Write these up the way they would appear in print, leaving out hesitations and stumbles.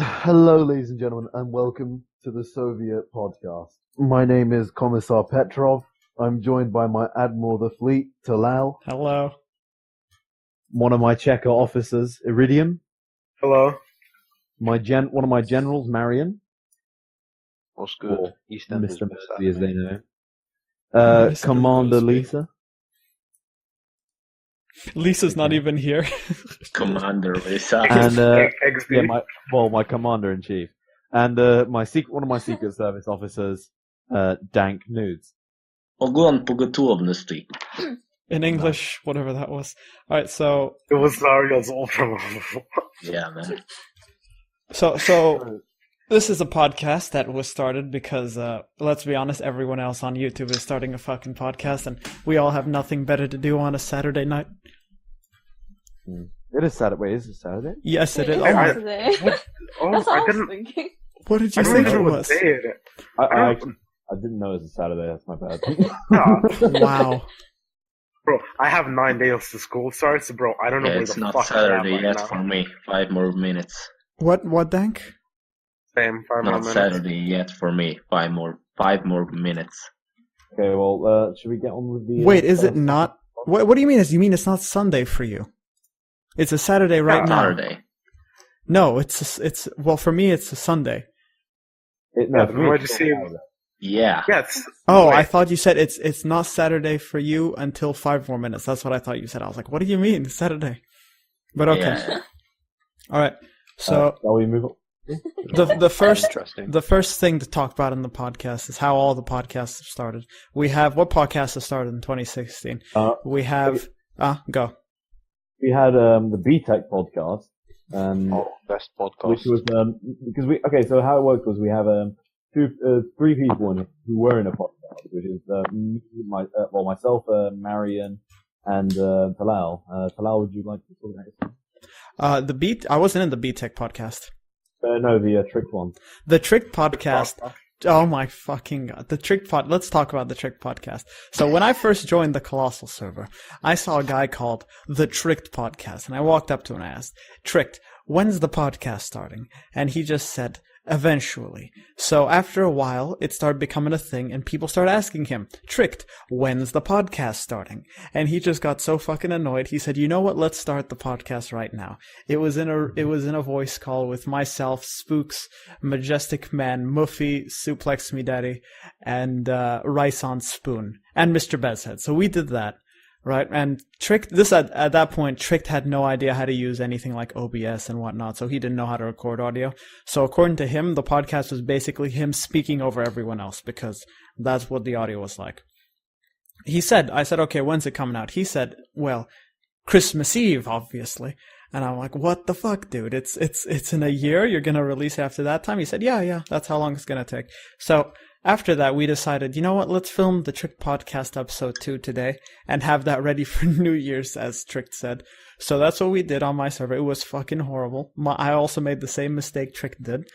Hello, ladies and gentlemen, and welcome to the Soviet podcast. My name is Commissar Petrov. I'm joined by my Admiral of the Fleet, Talal. Hello. One of my Checker officers, Iridium. Hello. One of my generals, Marion. What's good? Or EastEnders, Mr. Moseby, as they know. Commander Lisa. Lisa's not even here. Commander Lisa. And XP. my commander in chief, and one of my Secret Service officers, Dank Nudz. Ogólnie pogotowości. In English, whatever that was. Alright, so... It was Zarya's ultra. Yeah, man. So this is a podcast that was started because, let's be honest, everyone else on YouTube is starting a fucking podcast, and we all have nothing better to do on a Saturday night. It is Saturday. Wait, is it Saturday? Yes, it is. Today. That's what I was didn't. thinking. What did I you didn't think it know what was? day it is. I didn't know it was a Saturday. That's my bad. Wow. Bro, I have 9 days to school start, so bro, I don't know Yeah, where it's the not fuck Saturday I am yet right for now. me. 5 more minutes. What, Dank? Same, 5 more Not minutes. Saturday yet for me. 5 more minutes. Okay, well, should we get on with the... Wait, is it not? What do you mean? You mean it's not Sunday for you? It's a Saturday right now. Saturday. No, well, for me, it's a Sunday. No, for me, Why it's do you see? Saturday. Yeah. Yes. Oh, Wait. I thought you said it's not Saturday for you until 5 more minutes. That's what I thought you said. I was like, what do you mean Saturday? But okay. Yeah. All right. So Shall we move on? the first Interesting. the first thing to talk about in the podcast is how all the podcasts have started. We have what podcast has started in 2016? We have go. We had the BTEC podcast, Best podcast. which was so how it worked was we have three people in it who were in a podcast, which is myself, Marion, and Talal. Talal, would you like to talk about yourself? I wasn't in the BTech podcast. No, the tricked one. The Trick podcast. Oh my fucking god. Let's talk about the Trick podcast. So when I first joined the Colossal server, I saw a guy called The Tricked Podcast, and I walked up to him and I asked, Tricked, when's the podcast starting? And he just said, eventually. So after a while, it started becoming a thing, and people started asking him, Tricked, when's the podcast starting? And he just got so fucking annoyed. He said, you know what? Let's start the podcast right now. It was in a voice call with myself, Spooks, Majestic Man, Muffy, Suplex Me Daddy, and Rice on Spoon, and Mr. Bezhead. So we did that. Right, and Tricked, at that point, Tricked had no idea how to use anything like OBS and whatnot, so he didn't know how to record audio. So according to him, the podcast was basically him speaking over everyone else, because that's what the audio was like. I said, okay, when's it coming out? He said, well, Christmas Eve, obviously. And I'm like, what the fuck, dude? It's in a year? You're gonna release it after that time? He said, yeah, that's how long it's gonna take. So, after that, we decided, you know what, let's film the Trick Podcast episode 2 today and have that ready for New Year's, as Trick said. So that's what we did on my server. It was fucking horrible. I also made the same mistake Trick did.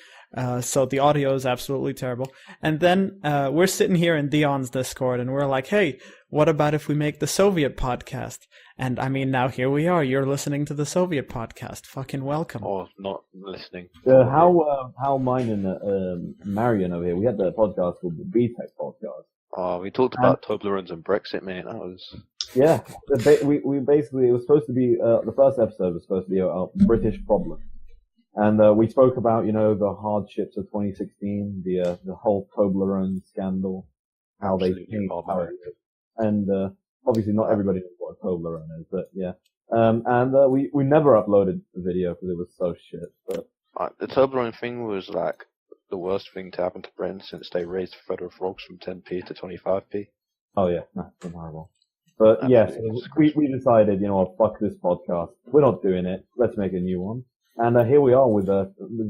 So the audio is absolutely terrible. And then we're sitting here in Dion's Discord and we're like, hey, what about if we make the Soviet podcast? And I mean, now here we are. You're listening to the Soviet podcast. Fucking welcome. Or not listening. How mine and Marion over here, we had the podcast called the BTEC podcast. We talked about Toblerones and Brexit, mate. That was... Yeah, we basically, it was supposed to be, the first episode was supposed to be a British problem. And we spoke about, the hardships of 2016, the whole Toblerone scandal, how they Absolutely changed barbaric. and obviously not everybody knows what a Toblerone is, but yeah. We never uploaded the video because it was so shit. But The Toblerone thing was like the worst thing to happen to Britain since they raised federal frogs from 10p to 25p. oh yeah, that's been horrible. But yes, we decided, fuck this podcast. We're not doing it. Let's make a new one. And here we are with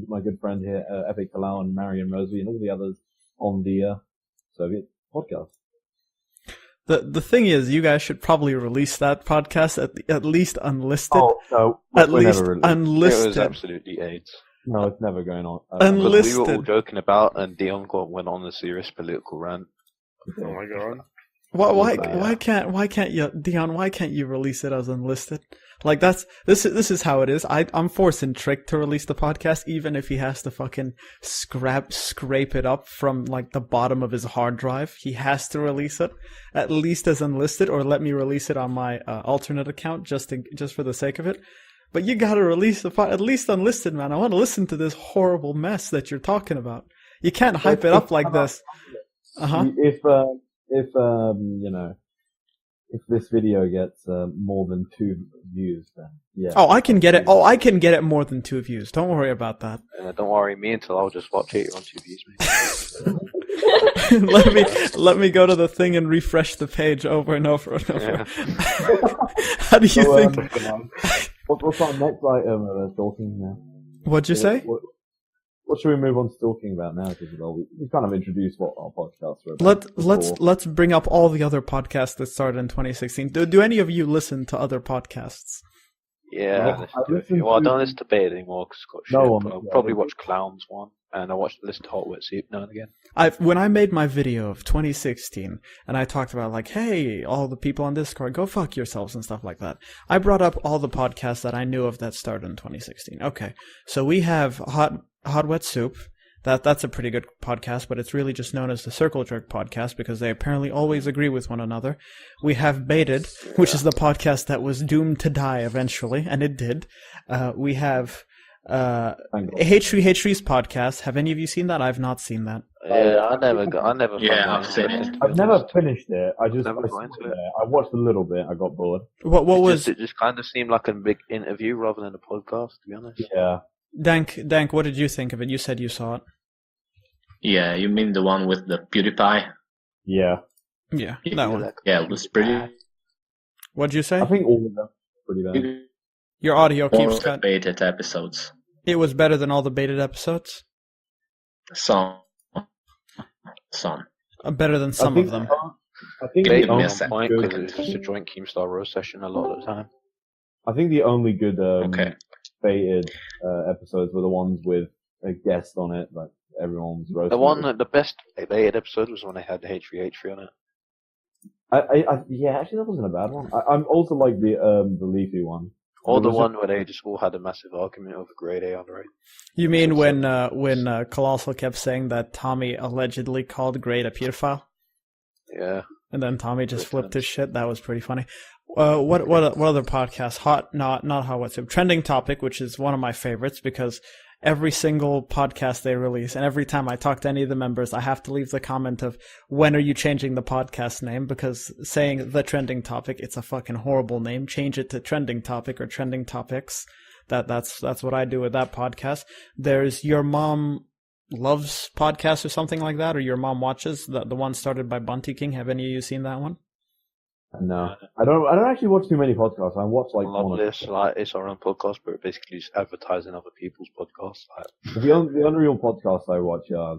my good friend here, Epic Talal and Marion Moseby and all the others on the Soviet podcast. The thing is, you guys should probably release that podcast at least unlisted. Oh, no. At we're least never released. unlisted. It was absolutely AIDS. No, it's never going on. Unlisted. Because we were all joking about, and Dion went on a serious political rant. Oh my god. Why can't you, Dion? Why can't you release it as unlisted? Like this is how it is. I'm forcing Trick to release the podcast, even if he has to fucking scrape it up from like the bottom of his hard drive. He has to release it, at least as unlisted, or let me release it on my alternate account just for the sake of it. But you gotta release the pod, at least unlisted, man. I want to listen to this horrible mess that you're talking about. You can't hype it up like this. If if this video gets more than 2 views, then yeah. Oh, I can get it. Oh, I can get it more than 2 views. Don't worry about that. Don't worry, me until I'll just watch it on 2 views, mate. let me go to the thing and refresh the page over and over and over. Yeah. How do you think? What's our next item talking now? What'd you say? What should we move on to talking about now? Because we kind of introduced what our podcasts were about. Let's bring up all the other podcasts that started in 2016. Do any of you listen to other podcasts? Yeah, I don't listen to Bait anymore because it's got shit. I'll probably watch Clown's one, and I listen to Hot Wet Soup now and again. When I made my video of 2016, and I talked about like, hey, all the people on Discord, go fuck yourselves and stuff like that. I brought up all the podcasts that I knew of that started in 2016. Okay, so we have Hot Wet Soup. That's a pretty good podcast, but it's really just known as the Circle Jerk podcast because they apparently always agree with one another. We have Baited, which is the podcast that was doomed to die eventually, and it did. We have H3H3's podcast. Have any of you seen that? I've not seen that. Yeah, I never. Yeah, I've seen it. I've never finished it. I watched a little bit. I got bored. It just kind of seemed like a big interview rather than a podcast, to be honest. Yeah. Dank, what did you think of it? You said you saw it. Yeah, you mean the one with the PewDiePie? Yeah. Yeah, that one. Yeah, it was pretty. What'd you say? I think all of them were pretty bad. Your audio keeps cutting. Baited episodes. It was better than all the baited episodes? Some. Better than some of them. I think the only point because it's just a joint Keemstar Roast session a lot of the time. I think the only good baited episodes were the ones with a guest on it, like everyone's roasting. The best baited episode was when they had the H3H3 on it. Yeah, actually that wasn't a bad one. I'm also like the Leafy one. Or the one where they just all had a massive argument over grade A on the rate. You mean when Colossal kept saying that Tommy allegedly called Grade a pedophile? Yeah. And then Tommy just flipped his shit. That was pretty funny. What other podcasts? Not Hot Wet Soup. Trending Topic, which is one of my favorites because every single podcast they release, and every time I talk to any of the members, I have to leave the comment of, when are you changing the podcast name? Because saying the Trending Topic, it's a fucking horrible name. Change it to Trending Topic or Trending Topics. That's what I do with that podcast. There's Your Mom Loves podcast or something like that, or Your Mom Watches, the one started by Bunty King. Have any of you seen that one? No, I don't actually watch too many podcasts. I watch like one. It's our own podcast, but basically just advertising other people's podcasts. The only real podcasts I watch are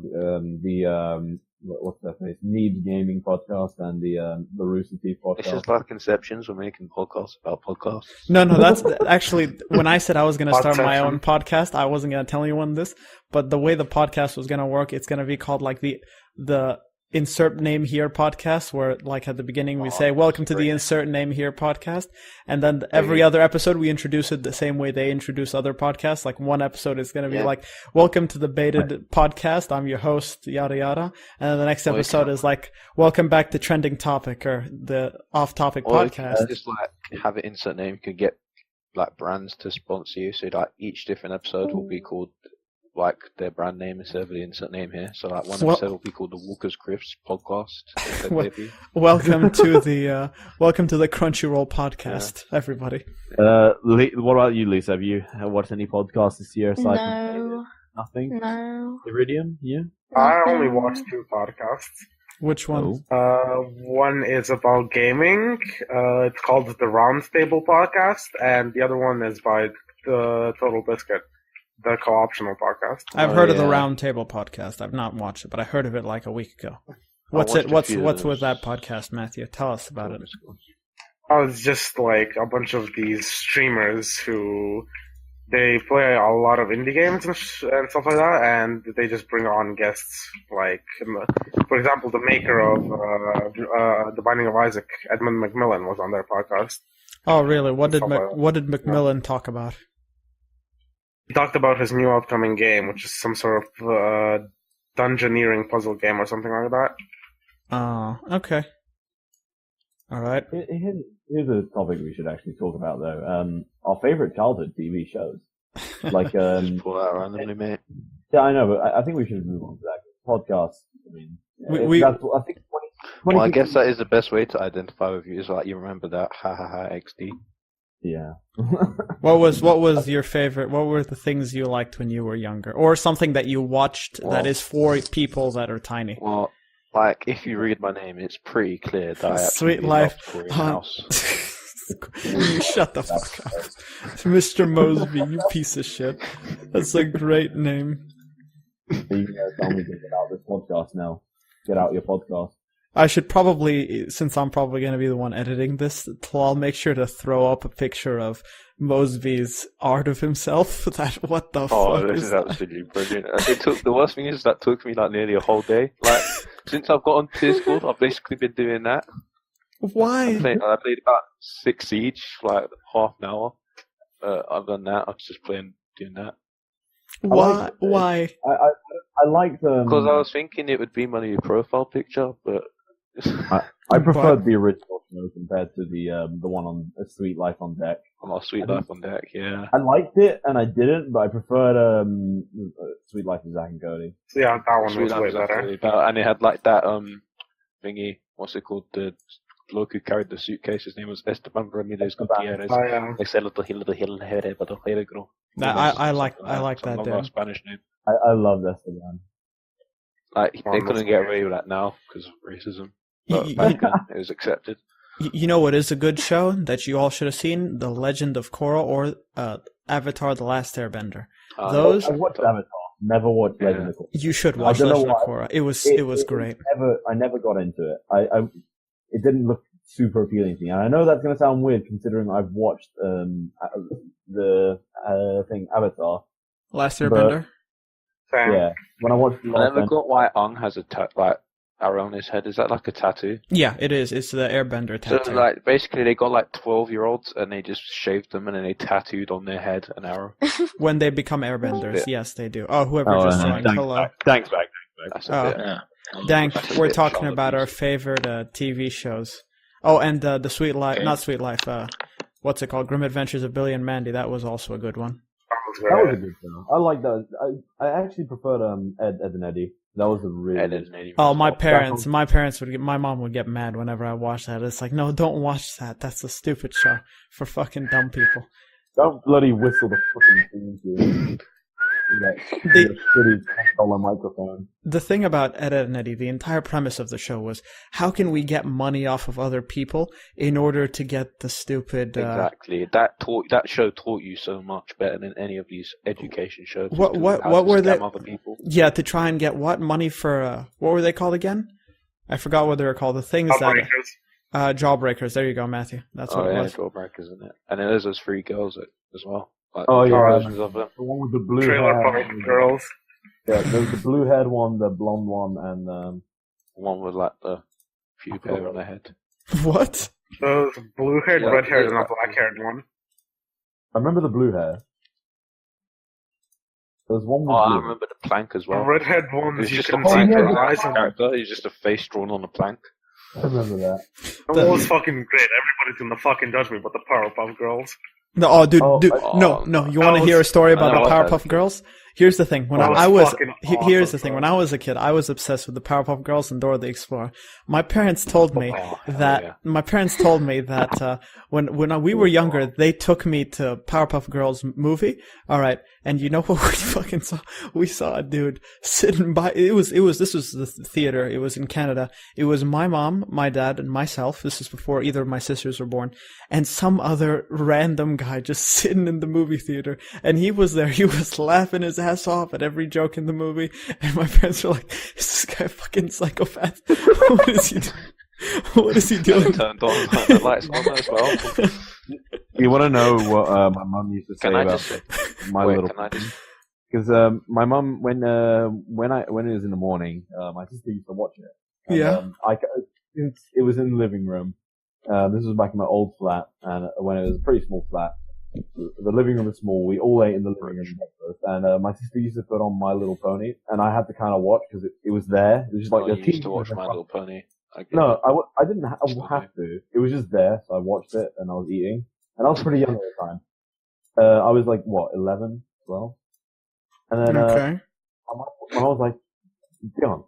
what's that face? Needs Gaming podcast and the Rooster Teeth podcast. It's just like Conceptions. We're making podcasts about podcasts. No, that's actually when I said I was going to start my own podcast, I wasn't going to tell anyone this, but the way the podcast was going to work, it's going to be called like the Insert Name Here podcast, where like at the beginning we say welcome to the Insert Name Here podcast, and then every other episode we introduce it the same way they introduce other podcasts. Like one episode is going to be like welcome to the Baited podcast, I'm your host, yada yada, and then the next episode is like welcome back to Trending Topic or the Off Topic podcast. Just like have an insert name, you could get like brands to sponsor you, so like each different episode will be called like their brand name instead of the insert name here. So like one episode will be called the Walker's Crisps podcast. Welcome to the Crunchyroll podcast, everybody. What about you, Lisa? Have you watched any podcasts this year? No. Nothing? No. Iridium? Yeah? I only watched 2 podcasts. Which one? One is about gaming. It's called the Roundtable podcast, and the other one is by the Total Biscuit, the co-optional podcast. I've heard of the Roundtable podcast. I've not watched it, but I heard of it like a week ago. What's with that podcast, Matthew? Tell us about it. It's just like a bunch of these streamers who they play a lot of indie games and stuff like that, and they just bring on guests. Like, for example, the maker of The Binding of Isaac, Edmund McMillan, was on their podcast. Oh, really? What did Stuff like that. what did Macmillan talk about? He talked about his new upcoming game, which is some sort of dungeoneering puzzle game or something like that. Oh, okay. All right. Here's a topic we should actually talk about, though. Our favorite childhood TV shows. Like, Just pull that randomly, mate. yeah, I know, but I think we should move on to that. Podcast, I mean, I think 20, Well, I guess that is the best way to identify with you. Is like you remember that ha ha ha XD. Yeah. What was your favorite? What were the things you liked when you were younger, or something that you watched that is for people that are tiny? Well, like if you read my name, it's pretty clear that I Sweet actually Life. love Korean House. You shut the fuck up, Mr. Moseby. You piece of shit. That's a great name. So you guys tell me to get out this podcast now. Get out your podcast. I should probably, since I'm probably going to be the one editing this, Talal, make sure to throw up a picture of Moseby's art of himself. What the Oh, fuck this is is that? absolutely brilliant. The worst thing is that took me like nearly a whole day. Like since I've got on Discord, I've basically been doing that. Why? I played about 6 Siege for like half an hour. I've done that. I'm just doing that. Why? Why? I like the Because I was thinking it would be my new profile picture, but I preferred the original show compared to the one on A Sweet Life on Deck. I'm on Sweet Life on Deck, yeah. I liked it and I didn't, but I preferred Sweet Life of Zack and Cody. So yeah, that one Sweet was Life way was better. absolutely better. And it had like that thingy, what's it called? The bloke who carried the suitcase, his name was Esteban Ramirez Gutierrez. Oh, yeah. They said little here, but I like that Some dude. Spanish name. I love Esteban. Like they couldn't get away with that now because of racism. But back then it was accepted. You know what is a good show that you all should have seen? The Legend of Korra or Avatar: The Last Airbender. Those I watched Avatar. Never watched Legend of Korra. you should watch don't know Legend of why. Korra. It was great. I never got into it. It didn't look super appealing to me, and I know that's going to sound weird considering I've watched the thing Avatar. Last Airbender. Same. Yeah, when I watched. I never got why Ong has a like arrow on his head. Is that like a tattoo? Yeah, it is. It's the Airbender tattoo. So like basically they got like 12-year-olds and they just shaved them and then they tattooed on their head an arrow. When they become airbenders, yes, they do. Oh, whoever Oh, just joined. thanks, Hello. Thanks, back. That's Oh. a bit. Yeah. Dank, That's a we're bit talking child about our abuse. favorite TV shows. Oh, and the Sweet Life, Okay. not Sweet Life, what's it called? Grim Adventures of Billy and Mandy. That was also a good one. That That was was a great. good show. I like that. I actually preferred Ed and Eddie. That was a really Ed good. and Eddie Oh, was my awesome. parents my mom would get mad whenever I watched that. It's like, no, don't watch that. That's a stupid show for fucking dumb people. Don't bloody whistle the fucking theme tune. That shitty $10 microphone. The thing about Ed, Ed and Eddie, the entire premise of the show was, how can we get money off of other people in order to get the stupid... Exactly. That show taught you so much better than any of these education shows. What How to were they? scam other people. Yeah, to try and get what? Money for... what were they called again? I forgot what they were called. The things Outbreakers. Jawbreakers. There you go, Matthew. That's what Oh it yeah, was. Jawbreakers, isn't it? And then there's those 3 girls as well. Like, Oh, yeah. versions of them. The one with the blue Trailer hair. Park Girls. Yeah, there's the blue haired one, the blonde one, and One with like the few hair on their head. What? Those blue-haired, Yeah, red-haired, yeah. and a black-haired one. I remember the blue hair. There was one with Oh, I blue. remember the plank as The well. red-haired It ones, was you just a couldn't see plank. their yeah. eyes. Character. He's just a face drawn on a plank. I remember that. That was fucking great. Everybody's gonna fucking judge me, but the Powerpuff Girls. No, oh, dude, Oh, dude, I- no. You that want to was- hear a story about I know the what Powerpuff that- Girls? Here's the thing. When That I was was, fucking here's the awesome, thing. bro. When I was a kid, I was obsessed with the Powerpuff Girls and Dora the Explorer. My parents told me Oh, hell that yeah. when we were younger, they took me to Powerpuff Girls movie. All right, and you know what we fucking saw? We saw a dude sitting by. This was the theater. It was in Canada. It was my mom, my dad, and myself. This is before either of my sisters were born, and some other random guy just sitting in the movie theater. And he was there. He was laughing his ass off at every joke in the movie. And my parents were like, "Is this guy a fucking psychopath? What is he doing? What is he doing?" Turned on the lights on as well. You want to know what my mum used to say Can I about just my wait? little? Can I just? Because my mum, when it was in the morning, my sister used to watch it. And, Yeah. since it was in the living room, This was back in my old flat, and when it was a pretty small flat. The living room was small. We all ate in the living room breakfast, and my sister used to put on My Little Pony, and I had to kind of watch because it was there. It was just like you used to watch My Little Pony. No, I didn't have to. It was just there, so I watched it, and I was eating, and I was pretty young at the time. I was like 11, 12, and then Okay. I was like, Dion,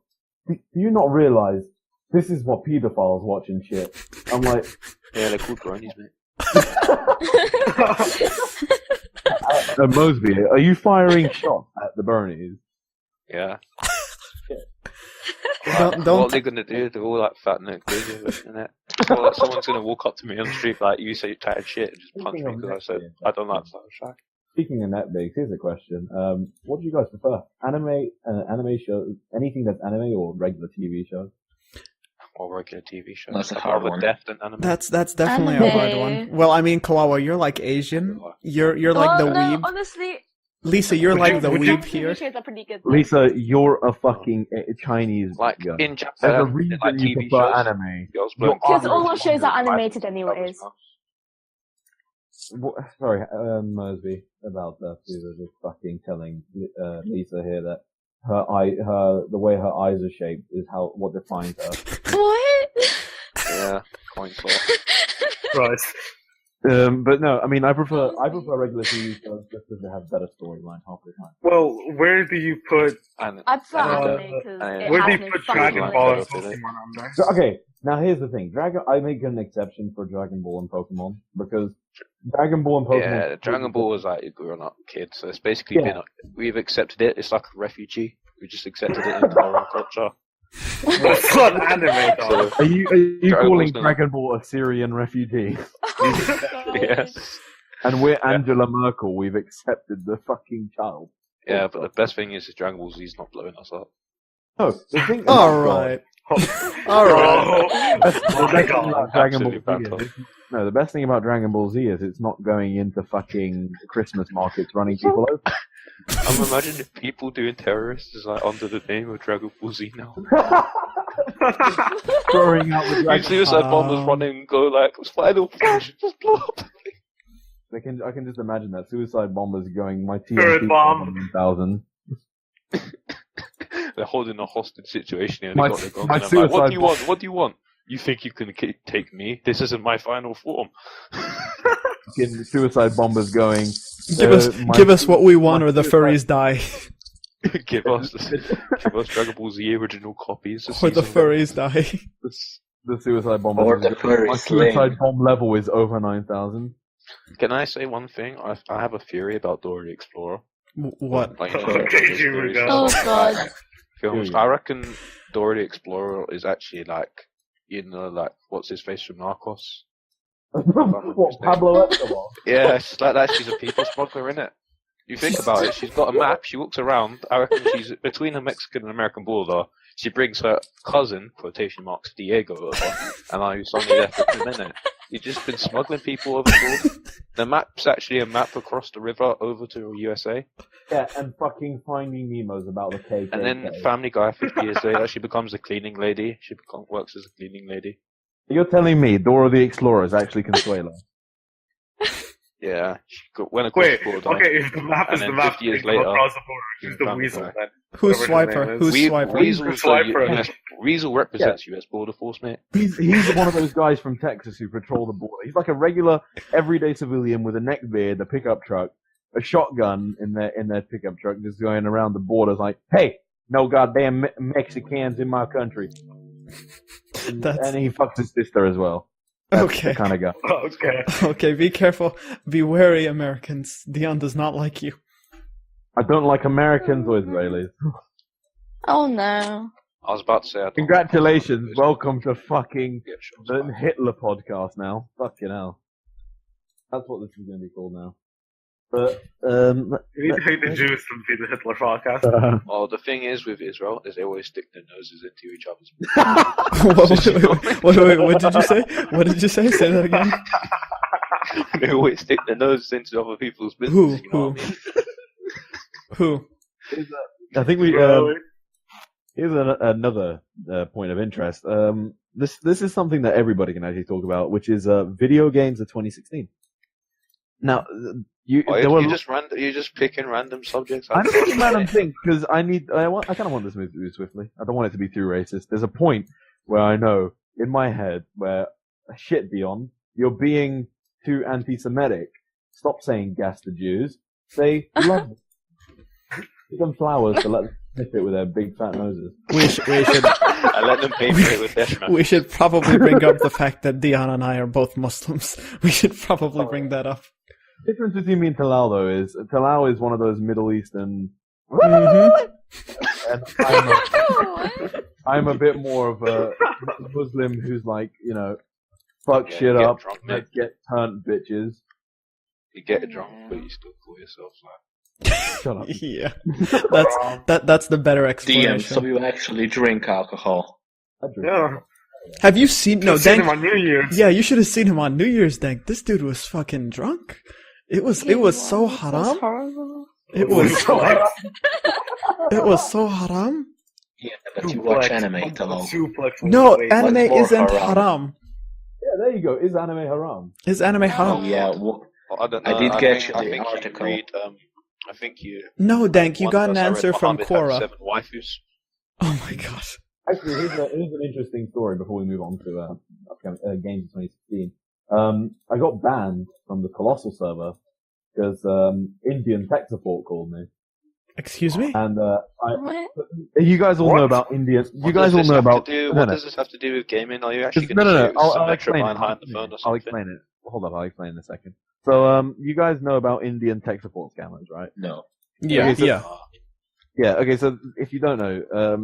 do you not realize this is what pedophiles watch and shit? I'm like, yeah, they're called bronies, mate. Moseby, are you firing shots at the Bernies? Yeah. Don't. What are they gonna do? They're all like fat and good, isn't it? Or like someone's gonna walk up to me on the street like, you say tired shit, and just punch me because I said I don't like Star Trek. Speaking of Netflix, here's a question. What do you guys prefer? Anime shows, anything that's anime or regular TV shows? Or regular TV shows. That's a hard one. Death than anime. That's definitely a hard Anime. one. Well, I mean, Kawawa, you're like Asian. You're like the weeb. Honestly, Lisa, you're like the would weeb TV here. shows are pretty good. Lisa, you're a fucking Chinese like girl. in There's a Japan, reason like you TV prefer shows. anime. Girls You're blowing Because on- all our shows are animated anyways. Sorry, Moseby, about that. She was just fucking telling Lisa here that the way her eyes are shaped is what defines her. What? Yeah, coin toss. Right. But no, I mean, I prefer regular TV shows just because they have better storyline half the time. Well, where do you put And I prefer Uh, anime because where do it you has put no Dragon fucking Ball and limits. Pokemon on there? So, okay, now here's the thing. I make an exception for Dragon Ball and Pokemon because Dragon Ball and Pokemon. yeah, Dragon Ball was like a grown up kid, so it's basically been we've accepted it. It's like a refugee. We just accepted it into our own culture. That's not anime, though. Are you Dragon calling Ball's not- Dragon Ball a Syrian refugee? Yes. And we're Angela Merkel. We've accepted the fucking child. Yeah, but the best thing is Dragon Ball Z's not blowing us up. No, the thing. All right. All right. Oh my god. Dragon Ball Absolute Z is, no, the best thing about Dragon Ball Z is it's not going into fucking Christmas markets running people over. I'm imagining if people doing terrorists is like under the name of Dragon Ball Z now. Throwing out the You Dragon. suicide bombers running and go like, final flash, just blow up. I can just imagine that suicide bombers going my Spirit TNT bomb. 1000. They're holding a hostage situation here. They My- got their guns my and they're like, what suicide do you want? What do you want? You think you can take me? This isn't my final form. Fucking suicide bombers going. Give us what we want, or the furries die, give us Dragon Ball Z original copies. or the furries die. The suicide bombers. Or the furry My sling. suicide bomb level is over 9,000. Can I say one thing? I have a theory about Dora the Explorer. What? Like, you know, Okay, those here we theories go. Oh about, god. like, films. Here we I go. reckon Dora the Explorer is actually like, like what's his face from Narcos? What, Pablo Escobar? Yeah, it's just like that. She's a people smuggler, innit? You think about it, she's got a map, she walks around, I reckon she's between the Mexican and American border, she brings her cousin, quotation marks, Diego over, and I was only there for 2 minutes. You've just been smuggling people over the border. The map's actually a map across the river over to USA, Yeah, and fucking Finding Nemo's about the KKK. and then Family Guy 50 years later, she becomes a cleaning lady, works as a cleaning lady. You're telling me Dora the Explorer is actually Consuelo? Yeah, she went across Wait, the border. okay, if the map And is the then map 50 years they go later, across the border, who's the Family weasel Guy. then? Who's Whatever his Swiper? name is. Who's Swiper? Weasel's Swiper. Weasel represents US Border Force, mate. He's one of those guys from Texas who patrol the border. He's like a regular, everyday civilian with a neck beard, a pickup truck, a shotgun in their pickup truck, just going around the borders like, "Hey, no goddamn Mexicans in my country." That's And he fucks his sister as well. That's okay. the kind of guy. Okay. Okay, be careful. Be wary, Americans. Dion does not like you. I don't like Americans or Israelis. Oh no. I was about to say, I don't Congratulations, like welcome to fucking Yeah, sure, it's the fine. Hitler podcast now. Fucking hell. That's what this is going to be called now. But, You need to hate the Jews to be the Hitler podcast. Well, the thing is with Israel is they always stick their noses into each other's. What did you say? What did you say? Say that again. They always stick their noses into other people's business. Who? You know what I mean? Who? I think we, Really? Here's another point of interest. This is something that everybody can actually talk about, which is video games of 2016. Now, you just picking random subjects. I don't think random things because I kind of want this movie to move swiftly. I don't want it to be too racist. There's a point where I know in my head where shit, Dion, you're being too anti-Semitic. Stop saying gas to Jews. Say love them. Give them flowers to let them sniff it with their big fat noses. We should. I let them paint it with their mouth. We should probably bring up the fact that Dion and I are both Muslims. We should probably bring that up. The difference between me and Talal, though, is Talal is one of those Middle Eastern. Mm-hmm. And I'm a bit more of a Muslim who's like, fuck shit up, drunk, let's get turned bitches. You get drunk, but you still call yourself that. Shut up. Yeah, that's the better explanation. DM, so you actually drink alcohol. Yeah. Have you seen? No, Seen Dank. him on New Year's. Yeah, you should have seen him on New Year's, Dank. This dude was fucking drunk. It was so haram. horrible. It was so haram. Yeah, but you watch anime, Talal. No, Wait, anime what's more isn't haram? haram. Yeah, there you go. Is anime haram? Is anime Oh, haram? yeah. I don't know. I did get I the think article. You read, I think you. No, Dank, you one got an verse I read, answer from Muhammad had Quora. 7 waifus. Oh my gosh. Actually, here's an interesting story before we move on to upcoming games of 2016. I got banned from the Colossal server because Indian tech support called me. Excuse me? And What? you guys all know about Indian. You guys all know about. What does this have to do with gaming? Are you actually going to No. shoot some I'll extra explain. line high on the phone or something? I'll explain it. Hold up, I'll explain in a second. So, you guys know about Indian tech support scammers, right? No. Yeah, Okay, so- yeah. Yeah, okay, so if you don't know,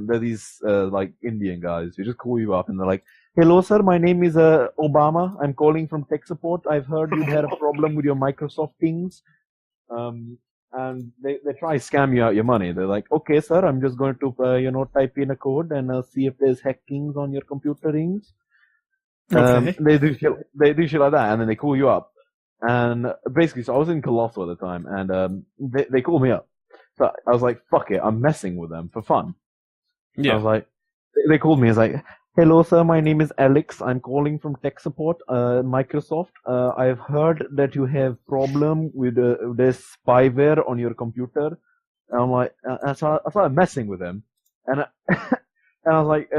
there are these, like, Indian guys who just call you up and they're like, hello sir, my name is, Obama. I'm calling from tech support. I've heard you had a problem with your Microsoft things. And they try to scam you out your money. They're like, okay sir, I'm just going to, type in a code and, see if there's hackings on your computer rings. Okay. They do shit like that, and then they call you up. And basically, so I was in Colossal at the time, and, they called me up. So I was like, fuck it, I'm messing with them for fun. I was like, they called me, it's like, hello sir, my name is Alex, I'm calling from tech support, Microsoft. I've heard that you have problem with, this spyware on your computer. And I'm like, so I started messing with them. And, and I was like,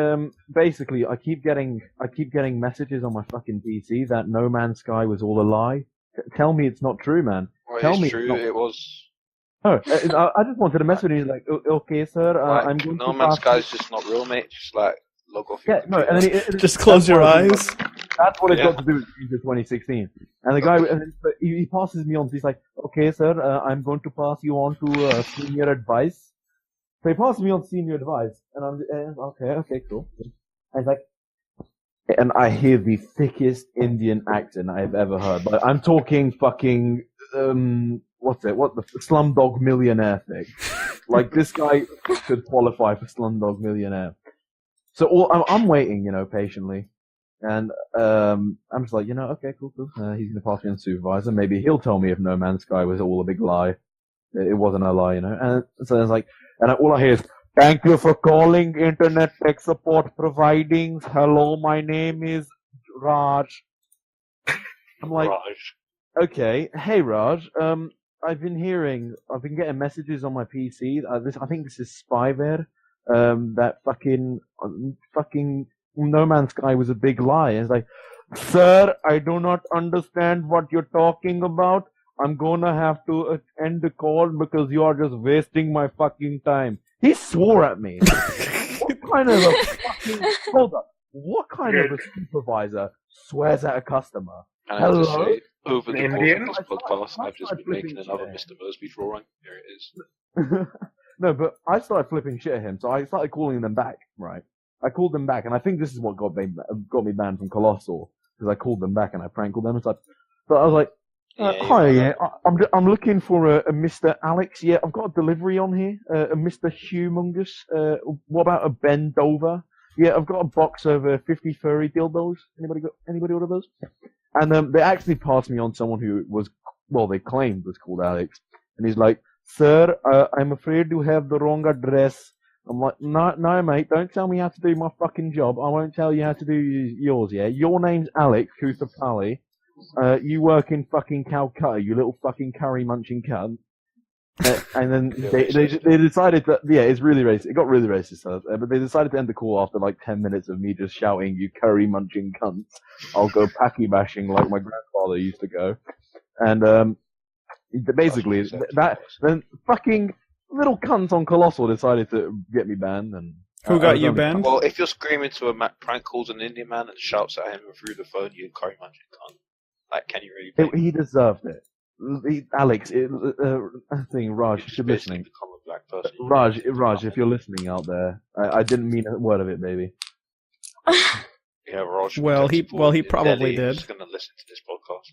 basically, I keep getting messages on my fucking PC that No Man's Sky was all a lie. Tell me it's not true, man. Well, Tell it's me true, it's not. it was. Oh, I just wanted a message. He's like, okay, sir, I'm going No to Man's pass. Sky's just not real, mate. Just like log off your Yeah, no, and then Just close your eyes. That's what it Yeah. got to do with 2016. And the guy, and then he passes me on. He's like, okay, sir, I'm going to pass you on to senior advice. So he passes me on senior advice, and I'm okay, cool. And he's like, and I hear the thickest Indian accent I've ever heard. But I'm talking fucking what the Slumdog Millionaire thing. Like this guy could qualify for Slumdog Millionaire. So I'm waiting, patiently. And I'm just like, okay, cool. He's gonna pass me on supervisor. Maybe he'll tell me if No Man's Sky was all a big lie. It wasn't a lie, And so it's like, and all I hear is, thank you for calling Internet Tech Support Providings. Hello, my name is Raj. I'm like, Raj. okay, hey Raj. I've been getting messages on my PC. I think this is spyware. That fucking No Man's Sky was a big lie. It's like, sir, I do not understand what you're talking about. I'm gonna have to end the call because you are just wasting my fucking time. He swore at me. What kind of a fucking, hold up. What kind of a supervisor swears at a customer? And I have to Hello? say, over the course Indian? of this podcast, I've just been making another Mr. Moseby drawing. There it is. No, but I started flipping shit at him, so I started calling them back, right? I called them back, and I think this is what got me banned from Colossal, because I called them back and I prank called them. So I was like, hi, I'm looking for a Mr. Alex. Yeah, I've got a delivery on here. A Mr. Humongous. What about a Ben Dover? Yeah, I've got a box of 50 furry dildos. Anybody order those? And they actually passed me on someone who was, well, they claimed was called Alex, and he's like, sir, I'm afraid you have the wrong address. I'm like, no, mate, don't tell me how to do my fucking job. I won't tell you how to do yours, yeah? Your name's Alex Kusapali. You work in fucking Calcutta, you little fucking curry munching cunt. And then they decided that, yeah, it's really racist. It got really racist, but they decided to end the call after like 10 minutes of me just shouting, "You curry munching cunts. I'll go packy bashing like my grandfather used to go." And, basically, then fucking little cunt on Colossal decided to get me banned. And who got you banned? Well, if you're screaming to a prank calls an Indian man and shouts at him through the phone, you curry munching cunt. Like, can you really? He deserved it. Alex, Raj, if you're listening. Raj, if you're listening out there, I didn't mean a word of it, baby. Yeah, Raj. Well, he probably did. He's gonna listen to this podcast.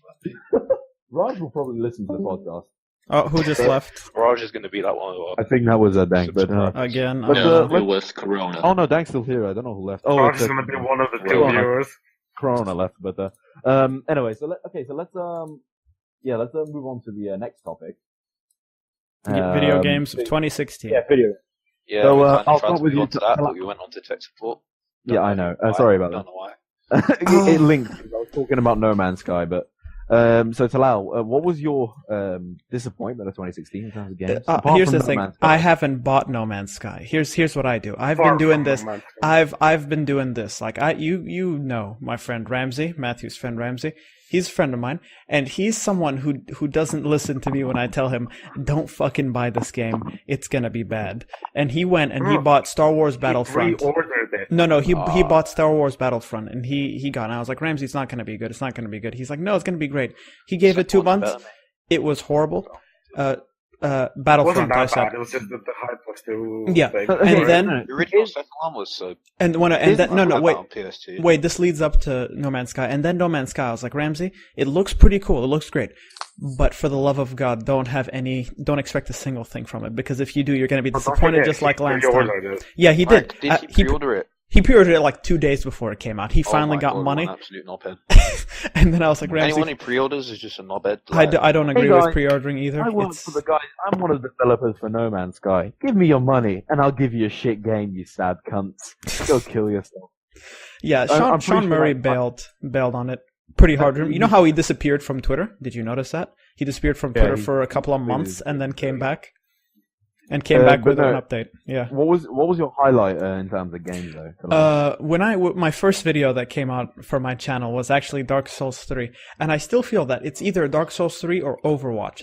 Raj will probably listen to the podcast. Oh, who just left? Raj is gonna be that one. I think that was Dank, but again. No, it was Corona. Oh no, Dank's still here. I don't know who left. Raj is gonna be one of the two viewers. Corona left, but anyway, so let's move on to the next topic. Video games of 2016. Yeah, video. Yeah, so I'll start with you. But we went on to tech support. Yeah, I know. Sorry about that. Don't know why. It linked. I was talking about No Man's Sky, but so Talal, what was your disappointment of 2016 in terms of games? Here's the thing: I haven't bought No Man's Sky. Here's what I do. I've been doing this. I've been doing this. Like you know, my friend Ramsey, Matthew's friend Ramsey. He's a friend of mine, and he's someone who doesn't listen to me when I tell him, don't fucking buy this game. It's gonna be bad. And he went and he bought Star Wars Battlefront. He pre-ordered it. No, he bought Star Wars Battlefront, and he got it. And I was like, Ramsey, it's not gonna be good. It's not gonna be good. He's like, no, it's gonna be great. He gave it 2 months. It was horrible. Battlefront. It wasn't that bad. It was just the hype was too yeah, big. and then the original second one was so. Wait. This leads up to No Man's Sky, and then No Man's Sky. I was like, Ramsey, it looks pretty cool. It looks great, but for the love of God, don't expect a single thing from it, because if you do, you're going to be disappointed, just like last time. Yeah, he did. Did he pre-order it? He pre-ordered it like 2 days before it came out. He finally got money. Absolute knobhead. And then I was like, Ramsey, anyone who pre-orders is just a knobhead. I don't agree with pre-ordering either. I work for the guys. I'm one of the developers for No Man's Sky. Give me your money, and I'll give you a shit game, you sad cunts. Go kill yourself. Yeah, Sean Murray bailed on it pretty hard. You know how he disappeared from Twitter? Did you notice that? He disappeared from Twitter for a couple of months and then came back. And came back with an update. Yeah. What was your highlight in terms of games though? My first video that came out for my channel was actually Dark Souls 3, and I still feel that it's either Dark Souls 3 or Overwatch.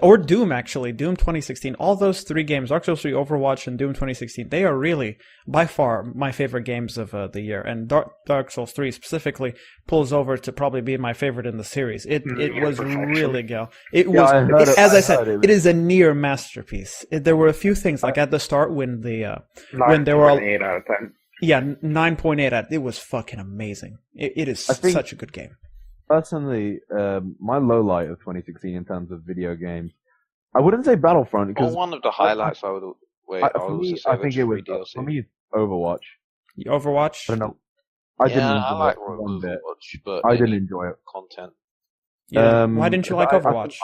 Or Doom actually, Doom 2016. All those 3 games, Dark Souls 3, Overwatch, and Doom 2016, they are really by far my favorite games of the year. And Dark Souls 3 specifically pulls over to probably be my favorite in the series. It was really good. It is a near masterpiece. There were a few things like at the start when there were 8 out of 10. Yeah, 9.8 it was fucking amazing. It is such a good game. Personally, my low light of 2016 in terms of video games, I wouldn't say Battlefront because one of the highlights I think it was for me Overwatch. Overwatch? I don't know. I didn't enjoy it one bit, but I didn't enjoy it. Content. Yeah. Why didn't you like Overwatch?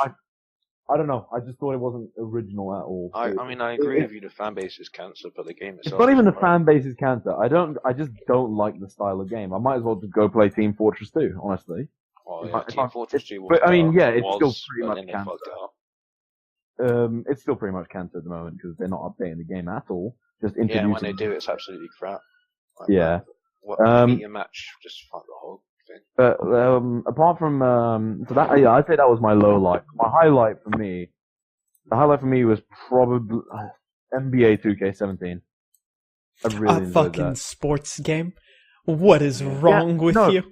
I don't know. I just thought it wasn't original at all. I agree with you. The fan base is cancer, but the game itself. It's not even the fan base is cancer. I just don't like the style of game. I might as well just go play Team Fortress 2, honestly. Well, yeah, Team Fortress 2 was but I mean, yeah, it's still pretty much cancer. It's still pretty much cancer at the moment because they're not updating the game at all. Just introducing. Yeah, when they do, it's absolutely crap. Like, yeah. Meet a match, just fuck the whole thing. But apart from I'd say that was my low light. My highlight for me was probably NBA 2K17. I really enjoyed fucking that. Sports game. What is wrong with you?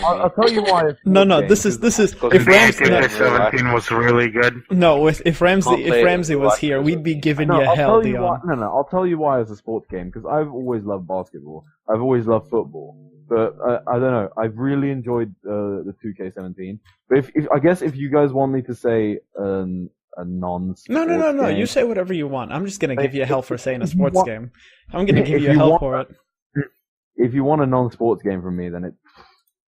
I'll tell you why. No. This is if Ramsey 17 was really good. No, if Ramsey was here, we'd be giving you hell, Dion. No. I'll tell you why it's a sports game because I've always loved basketball. I've always loved football. But I don't know. I've really enjoyed the 2K17. But if you guys want me to say a non-sports No. game, You say whatever you want. I'm just gonna give you hell for saying a sports game. I'm gonna give you hell for it. If you want a non-sports game from me, then it's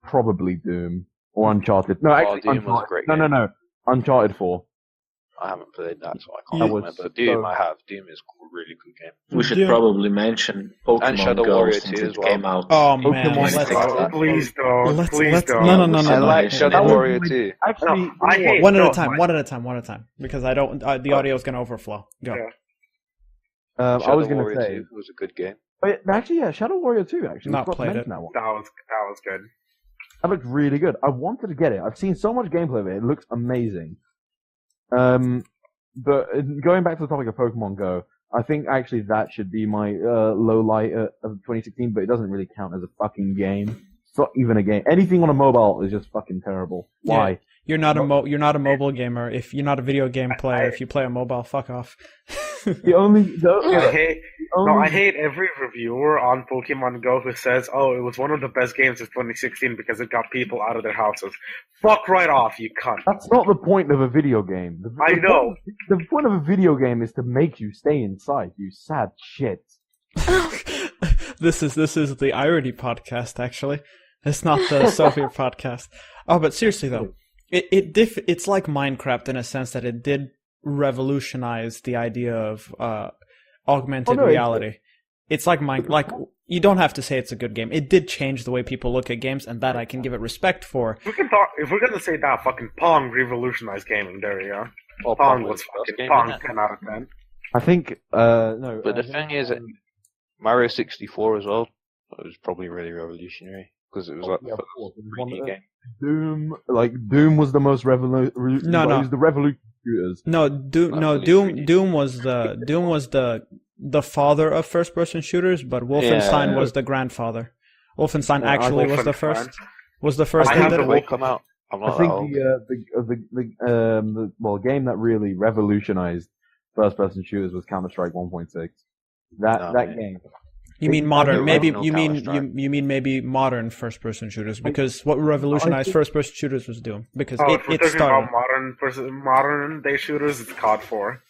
probably Doom or Uncharted. No, actually, Doom was a great game. No. Uncharted 4. I haven't played that, so I You- can't remember. Doom, I have. Doom is a really good game. We should Yeah. probably mention Pokemon Shadow Go Warrior since 2 it as well. came out. Oh man, Pokemon let's, Go. Please don't. let's Please don't. no. I like Shadow Shadow was Warrior my- 2. Actually, No, I hate- one at no, a time, my- one at a time, because I don't. The audio is gonna overflow. Go. Yeah. I Shadow was going to Warrior say, 2 was a good game. but actually, yeah, Shadow Warrior 2. Actually, Not we forgot to played mention it. that one. That was good. That looked really good. I wanted to get it. I've seen so much gameplay of it. It looks amazing. But going back to the topic of Pokemon Go, I think actually that should be my low light of 2016. But it doesn't really count as a fucking game. It's not even a game. Anything on a mobile is just fucking terrible. Why? Yeah. You're not a mobile gamer. If you're not a video game player, if you play a mobile, fuck off. I hate every reviewer on Pokemon Go who says, "Oh, it was one of the best games of 2016 because it got people out of their houses." Fuck right off, you cunt. That's not the point of a video game. I know. The point of a video game is to make you stay inside, you sad shit. This is the Irudium podcast, actually. It's not the Soviet podcast. Oh, but seriously though, it's like Minecraft in a sense that it did revolutionize the idea of augmented reality. It's like you don't have to say it's a good game. It did change the way people look at games, and that I can give it respect for. If we're gonna say that, fucking Pong revolutionized gaming. There you go. Well, Pong was was the first fucking game, Pong wasn't it? 10 out of 10. I think no. But the thing is, Mario 64 as well, it was probably really revolutionary because it was like the of first course. It was 3D one game. Doom was the most revolutionary. No. It was the revolution shooters. Doom was the father of first person shooters, but Wolfenstein was the grandfather. Wolfenstein actually was the first. Was the first I one have that the it- Wolf- come out. I'm I not think that old. the game that really revolutionized first person shooters was Counter Strike 1.6. That man. game. You mean modern? the Maybe original you mean Counter-Strike. you mean maybe modern first person shooters, because what revolutionized think- first person shooters was Doom, because Oh, if we're it talking started. about modern day shooters, it's COD 4.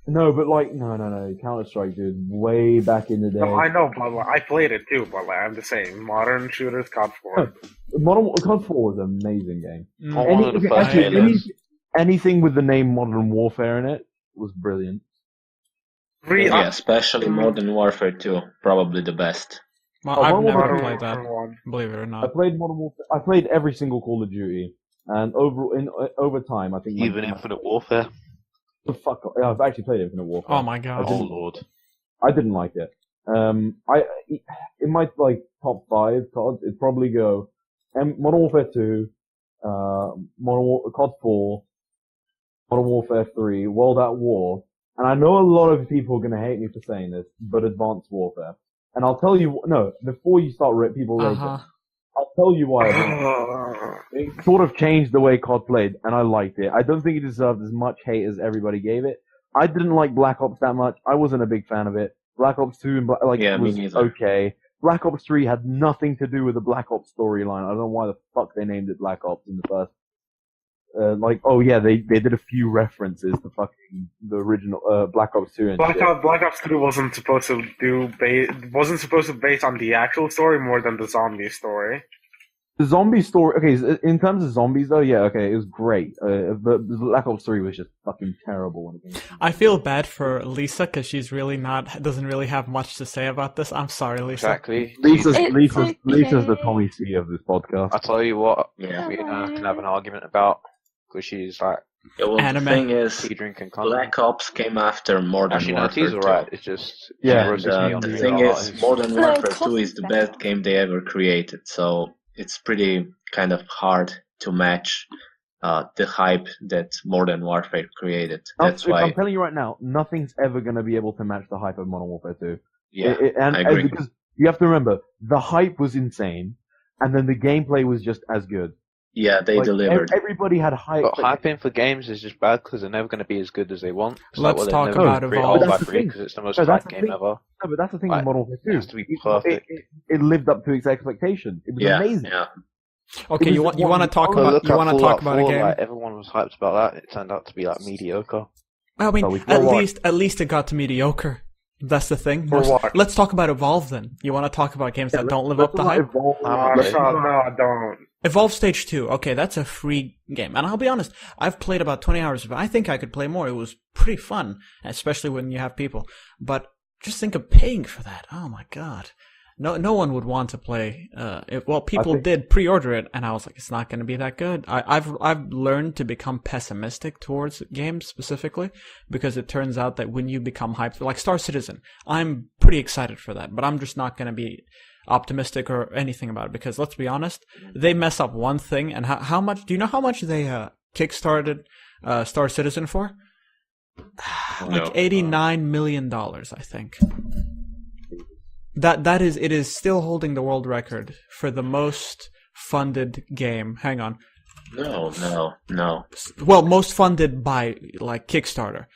No, but no. Counter Strike, dude, way back in the day. No, I know, but I played it too. But I'm just saying, modern shooters, COD 4. Modern COD 4 was an amazing game. Mm. One of the first games. Anything with the name Modern Warfare in it was brilliant. Yeah, especially Modern Warfare 2, probably the best. Well, I've Modern never Modern played that, Warfare 1. believe it or I not. played Modern Warfare. I played every single Call of Duty, and over time, I think Even Infinite Warfare. the fuck. Yeah, I've actually played Infinite Warfare. Oh my god. Oh lord. I didn't like it. In my top 5 COD, it'd probably go Modern Warfare 2, COD 4, Modern Warfare 3, World at War, and I know a lot of people are gonna hate me for saying this, but Advanced Warfare. And I'll tell you, before you start people rating, I'll tell you why. It sort of changed the way COD played, and I liked it. I don't think it deserved as much hate as everybody gave it. I didn't like Black Ops that much. I wasn't a big fan of it. Black Ops 2 and Yeah, me was neither. okay. Black Ops 3 had nothing to do with the Black Ops storyline. I don't know why the fuck they named it Black Ops in the first. They did a few references to fucking the original Black Ops 2 and Black shit. Ops 3 wasn't supposed to be based on the actual story more than the zombie story. The zombie story, okay, in terms of zombies though, yeah, okay, it was great. But Black Ops 3 was just fucking terrible when it came to I feel bad for Lisa because she's doesn't really have much to say about this. I'm sorry, Lisa. Exactly. Lisa's okay. the Tommy C of this podcast. I tell you what, Yeah. we can have an argument about because she's like Yeah, well, Anime. the thing is, tea drinking content. Black Ops came after Modern Actually, no, Warfare tea's 2. alright. It's just Yeah. she roasts me And on the the thing other is, lines. Modern No, Warfare of course 2 is it's the better. best game they ever created, so it's pretty kind of hard to match the hype that Modern Warfare created. That's I'm why, telling you right now, nothing's ever going to be able to match the hype of Modern Warfare 2. yeah, And I agree. because you have to remember, the hype was insane, and then the gameplay was just as good. Yeah, they delivered. Everybody had hype. But hyping for games is just bad because they're never going to be as good as they want. It's Let's they're talk never gonna about create Evolve. all That's by the free thing. because it's the most No, that's hyped the game thing. ever. No, but that's the thing Like, with Modern Warfare 2. it has to be perfect. It lived up to its expectation. It was Yeah, amazing. yeah. Okay, you want to talk But about look you at want to Fallout talk about a 4, game? Like, everyone was hyped about that. It turned out to be like mediocre. I mean, So we- at least it got to mediocre. That's the thing. For what? Let's talk about Evolve then. You want to talk about games that don't live up to hype? Evolve. No, Okay. no, don't. Evolve Stage 2, okay, that's a free game. And I'll be honest, I've played about 20 hours of it. I think I could play more. It was pretty fun, especially when you have people. But just think of paying for that. Oh my god. No one would want to play, people did pre-order it, and I was like, it's not gonna be that good. I've learned to become pessimistic towards games specifically, because it turns out that when you become hyped, like Star Citizen, I'm pretty excited for that, but I'm just not gonna be optimistic or anything about it, because let's be honest, they mess up one thing, and how much, do you know how much they kickstarted Star Citizen for? Like $89 million, I think. It is still holding the world record for the most funded game. Hang on. No. Well, most funded by like Kickstarter.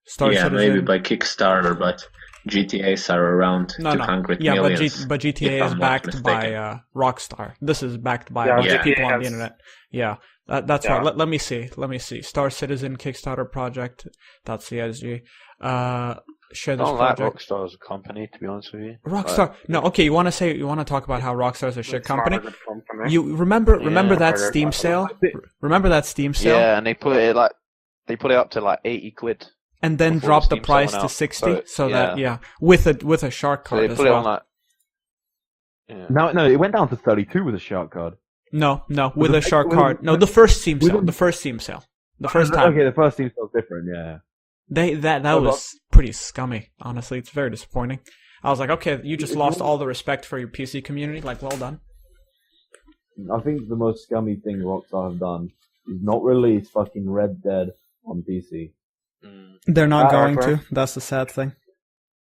Star Citizen. Maybe by Kickstarter, but GTAs are around 200 million. But GTA is backed by Rockstar. This is backed by people on the internet. Yeah, that's right. Let me see. Star Citizen Kickstarter project.csg. Share this project. Like Rockstar as a company, to be honest with you. Rockstar. No, okay. You want to talk about how Rockstar is a shit company? You remember that Steam sale? Remember that Steam sale? Yeah, and they put it up to like 80 quid. And then dropped the price to 60, with a shark card as well. No, it went down to 32 with a shark card. No, with a shark card. No, the first Steam sale. The first Steam sale. The first time. Okay, the first Steam sale is different. Yeah. That was pretty scummy. Honestly, it's very disappointing. I was like, okay, you just lost all the respect for your PC community. Like, well done. I think the most scummy thing Rockstar have done is not release fucking Red Dead on PC. They're not going to. That's the sad thing.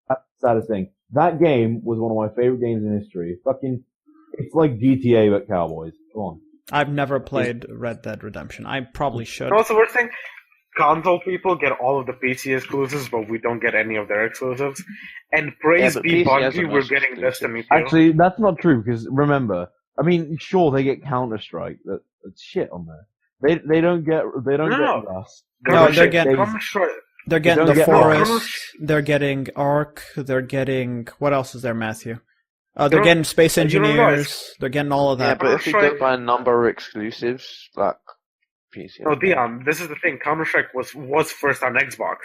That's the saddest thing. That game was one of my favorite games in history. It's like GTA but cowboys. Come on. I've never played Red Dead Redemption. I probably should. What's the worst thing? Console people get all of the PC exclusives, but we don't get any of their exclusives. And praise be Bungie, we're getting Destiny 2. Actually, that's not true, because remember, I mean, sure, they get Counter-Strike. That's shit on there. They don't get Rust. No, they're getting the Forest, they're getting Ark, they're getting, what else is there, Matthew? They're getting Space Engineers, they're getting all of that. Yeah, but if you go by number of exclusives, like PC. No, Dion, this is the thing, Counter-Strike was first on Xbox.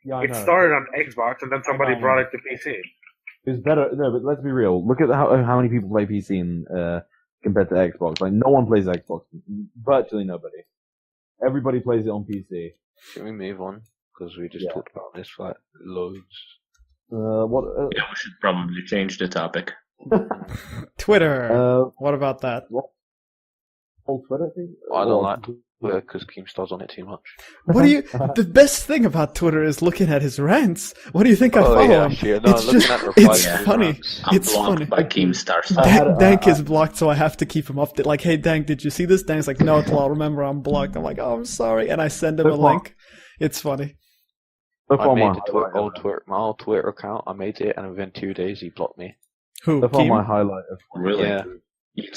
Yeah, I know. It started on Xbox, and then somebody brought it to PC. It's better, no, but let's be real. Look at how many people play PC compared to Xbox. Like, no one plays Xbox. Virtually nobody. Everybody plays it on PC. Can we move on? Because we just talked about this for like loads. We should probably change the topic. Twitter. What about that? Old Twitter thing? I don't like Twitter because Keemstar's on it too much. What do you? The best thing about Twitter is looking at his rants. What do you think I follow him? It's funny. It's funny. By Keemstar. Dank is blocked, so I have to keep him updated. Like, hey, Dank, did you see this? Dank's like, no, Talal, remember I'm blocked. I'm like, oh, I'm sorry, and I send him a link. It's funny. I made my old Twitter account. I made it, and within 2 days, he blocked me. Who? That's on my highlight of really. Yeah.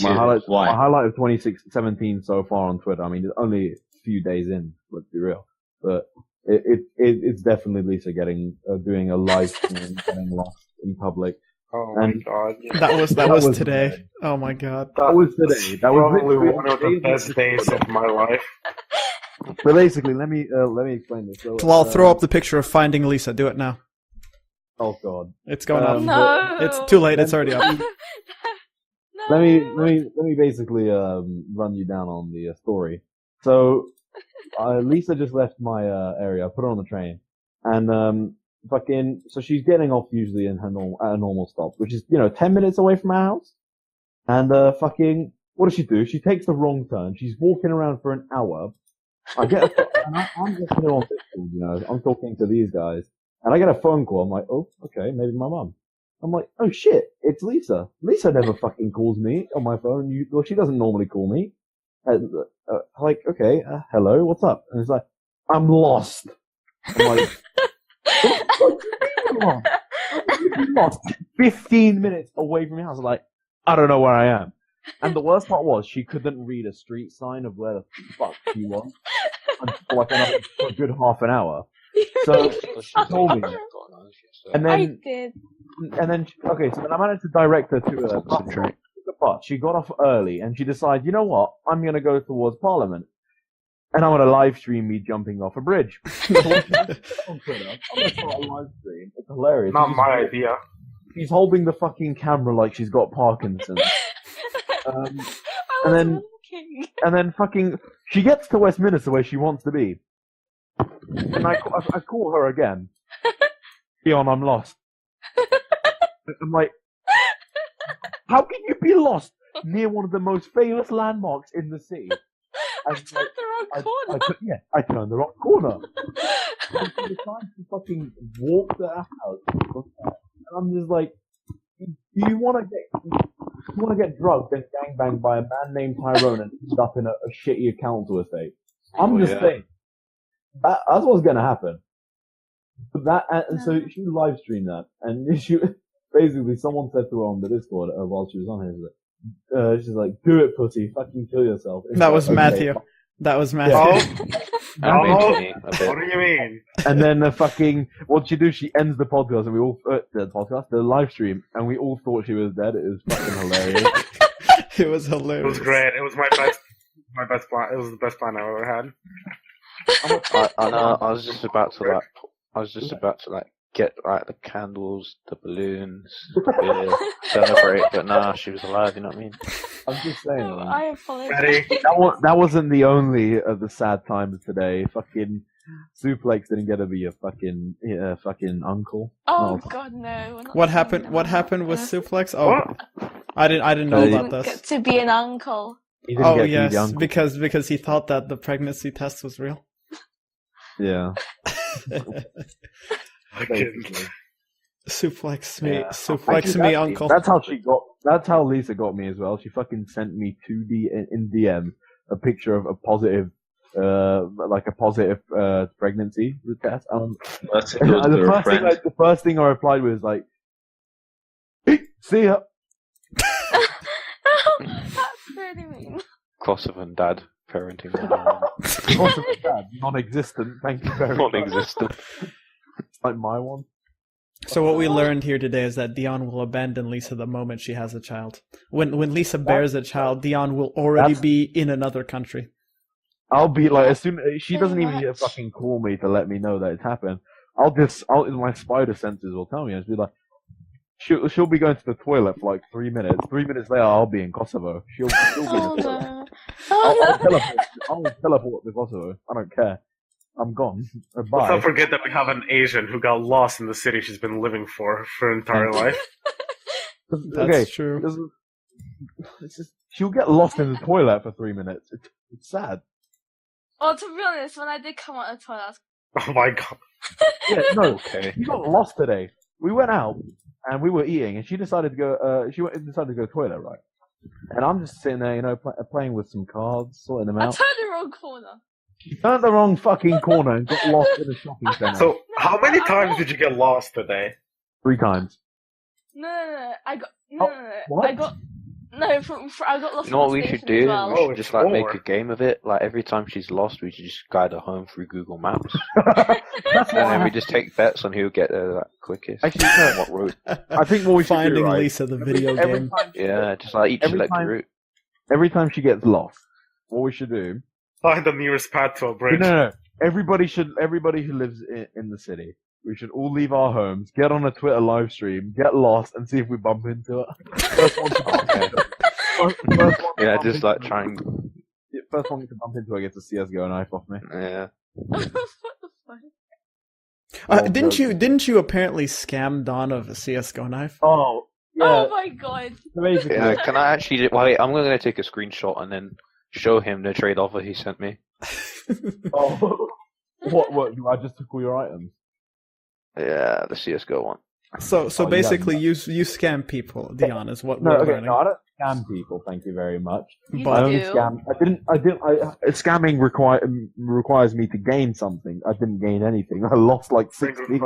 My highlight of 2017 so far on Twitter. I mean, it's only a few days in. Let's be real, but it's definitely Lisa doing a live stream and getting lost in public. Oh my god! That was today. Oh my god! That was today. That was probably one of the best days of my life. But basically, let me explain this. So, Talal, throw up the picture of finding Lisa. Do it now. Oh god! It's going up. No. It's too late. It's already up. Let me basically run you down on the story. So Lisa just left my area. I put her on the train, and so she's getting off usually in her normal stop, which is 10 minutes away from our house. And what does she do? She takes the wrong turn. She's walking around for an hour. I'm just here on Discord, I'm talking to these guys, and I get a phone call. I'm like, oh, okay, maybe my mum. I'm like, oh shit, it's Lisa. Lisa never fucking calls me on my phone. She doesn't normally call me. Like, okay, hello, what's up? And it's like, I'm lost. I'm like, what you lost? 15 minutes away from your house. I'm like, I don't know where I am. And the worst part was, she couldn't read a street sign of where the fuck she was for like a good half an hour. So she told me. And then, I did. And then, okay, so then I managed to direct her to the but she got off early and she decided, you know what? I'm going to go towards Parliament. And I'm going to live stream me jumping off a bridge. I'm going to start a live stream. It's hilarious. Not my idea. She's holding the fucking camera like she's got Parkinson's. And then fucking, she gets to Westminster where she wants to be. And I call her again. Dion, I'm lost. I'm like, how can you be lost near one of the most famous landmarks in the city? I turned the wrong corner. I turned the wrong corner. I'm trying to fucking walk the house. And I'm just like, do you want to get drugged and gangbanged by a man named Tyrone and end up in a shitty council estate? I'm just saying. That's what's going to happen. And so she live streamed that, and she basically someone said to her on the Discord while she was on here, she's like, "Do it, pussy, fucking kill yourself." That was Matthew. That was Matthew. What do you mean? And then what she do? She ends the podcast, and we all the live stream, and we all thought she was dead. It was fucking hilarious. It was hilarious. It was great. It was my best plan. It was the best plan I've ever had. I was just about to get the candles, the balloons, the beer, celebrate, but nah, she was alive. You know what I mean? I'm just saying. I apologize. Ready? That wasn't the only of the sad times today. Fucking Suplex didn't get to be a fucking uncle. Oh God, no. What happened? What happened with Suplex? Oh, I didn't know about this. Get to be an uncle. Oh yes, because he thought that the pregnancy test was real. Yeah. Suplex me, uncle. That's how Lisa got me as well. She fucking sent me in DM a picture of a positive pregnancy test. That's a good the first thing I replied was like, hey, see ya. That's really mean. Crossover dad parenting. Crossover dad, non-existent. Thank you very much. Non-existent. It's like my one. So what we learned here today is that Dion will abandon Lisa the moment she has a child. When Lisa bears a child, Dion will already be in another country. I'll be like, as soon she doesn't even get fucking call me to let me know that it's happened. My spider senses will tell me. I'll be like, she'll be going to the toilet for like 3 minutes. 3 minutes later, I'll be in Kosovo. She'll be in the toilet. I'll teleport to Kosovo. I don't care. I'm gone. Bye. Let's not forget that we have an Asian who got lost in the city she's been living for her entire life. That's true. She'll get lost in the toilet for 3 minutes. It's sad. Well, to be honest, when I did come out of the toilet, I was... Oh my god. Yeah, no, okay. You got lost today. We went out and we were eating, and she decided to go. She decided to go to the toilet, right? And I'm just sitting there, playing with some cards, sorting them out. I turned the wrong corner. She turned the wrong fucking corner and got lost in a shopping center. So, how many times did you get lost today? 3 times. No. I got what? I got lost. You know what we should do? Well. We should just make a game of it. Like every time she's lost, we should just guide her home through Google Maps, and then we just take bets on who'll get there quickest. Actually, no. What route? I think what we should Finding do, right? Lisa the video game. Just like each select route. Every time she gets lost, what we should do? Find the nearest path to a bridge. No. Everybody who lives in the city, we should all leave our homes, get on a Twitter live stream, get lost, and see if we bump into it. First one to bump into it. First one to bump into it gets a CS:GO knife off me. Yeah. What the fuck? Didn't you apparently scam Don of a CS:GO knife? Oh, yeah. Oh my god. Basically. Yeah, can I actually? Wait, I'm going to take a screenshot and then show him the trade offer he sent me. Oh, what? I just took all your items. Yeah, the CS:GO one. So basically, you scam people, Dion, is what we're learning. No, I don't scam people. Thank you very much. You I only do. scam. Scamming requires me to gain something. I didn't gain anything. I lost like 16.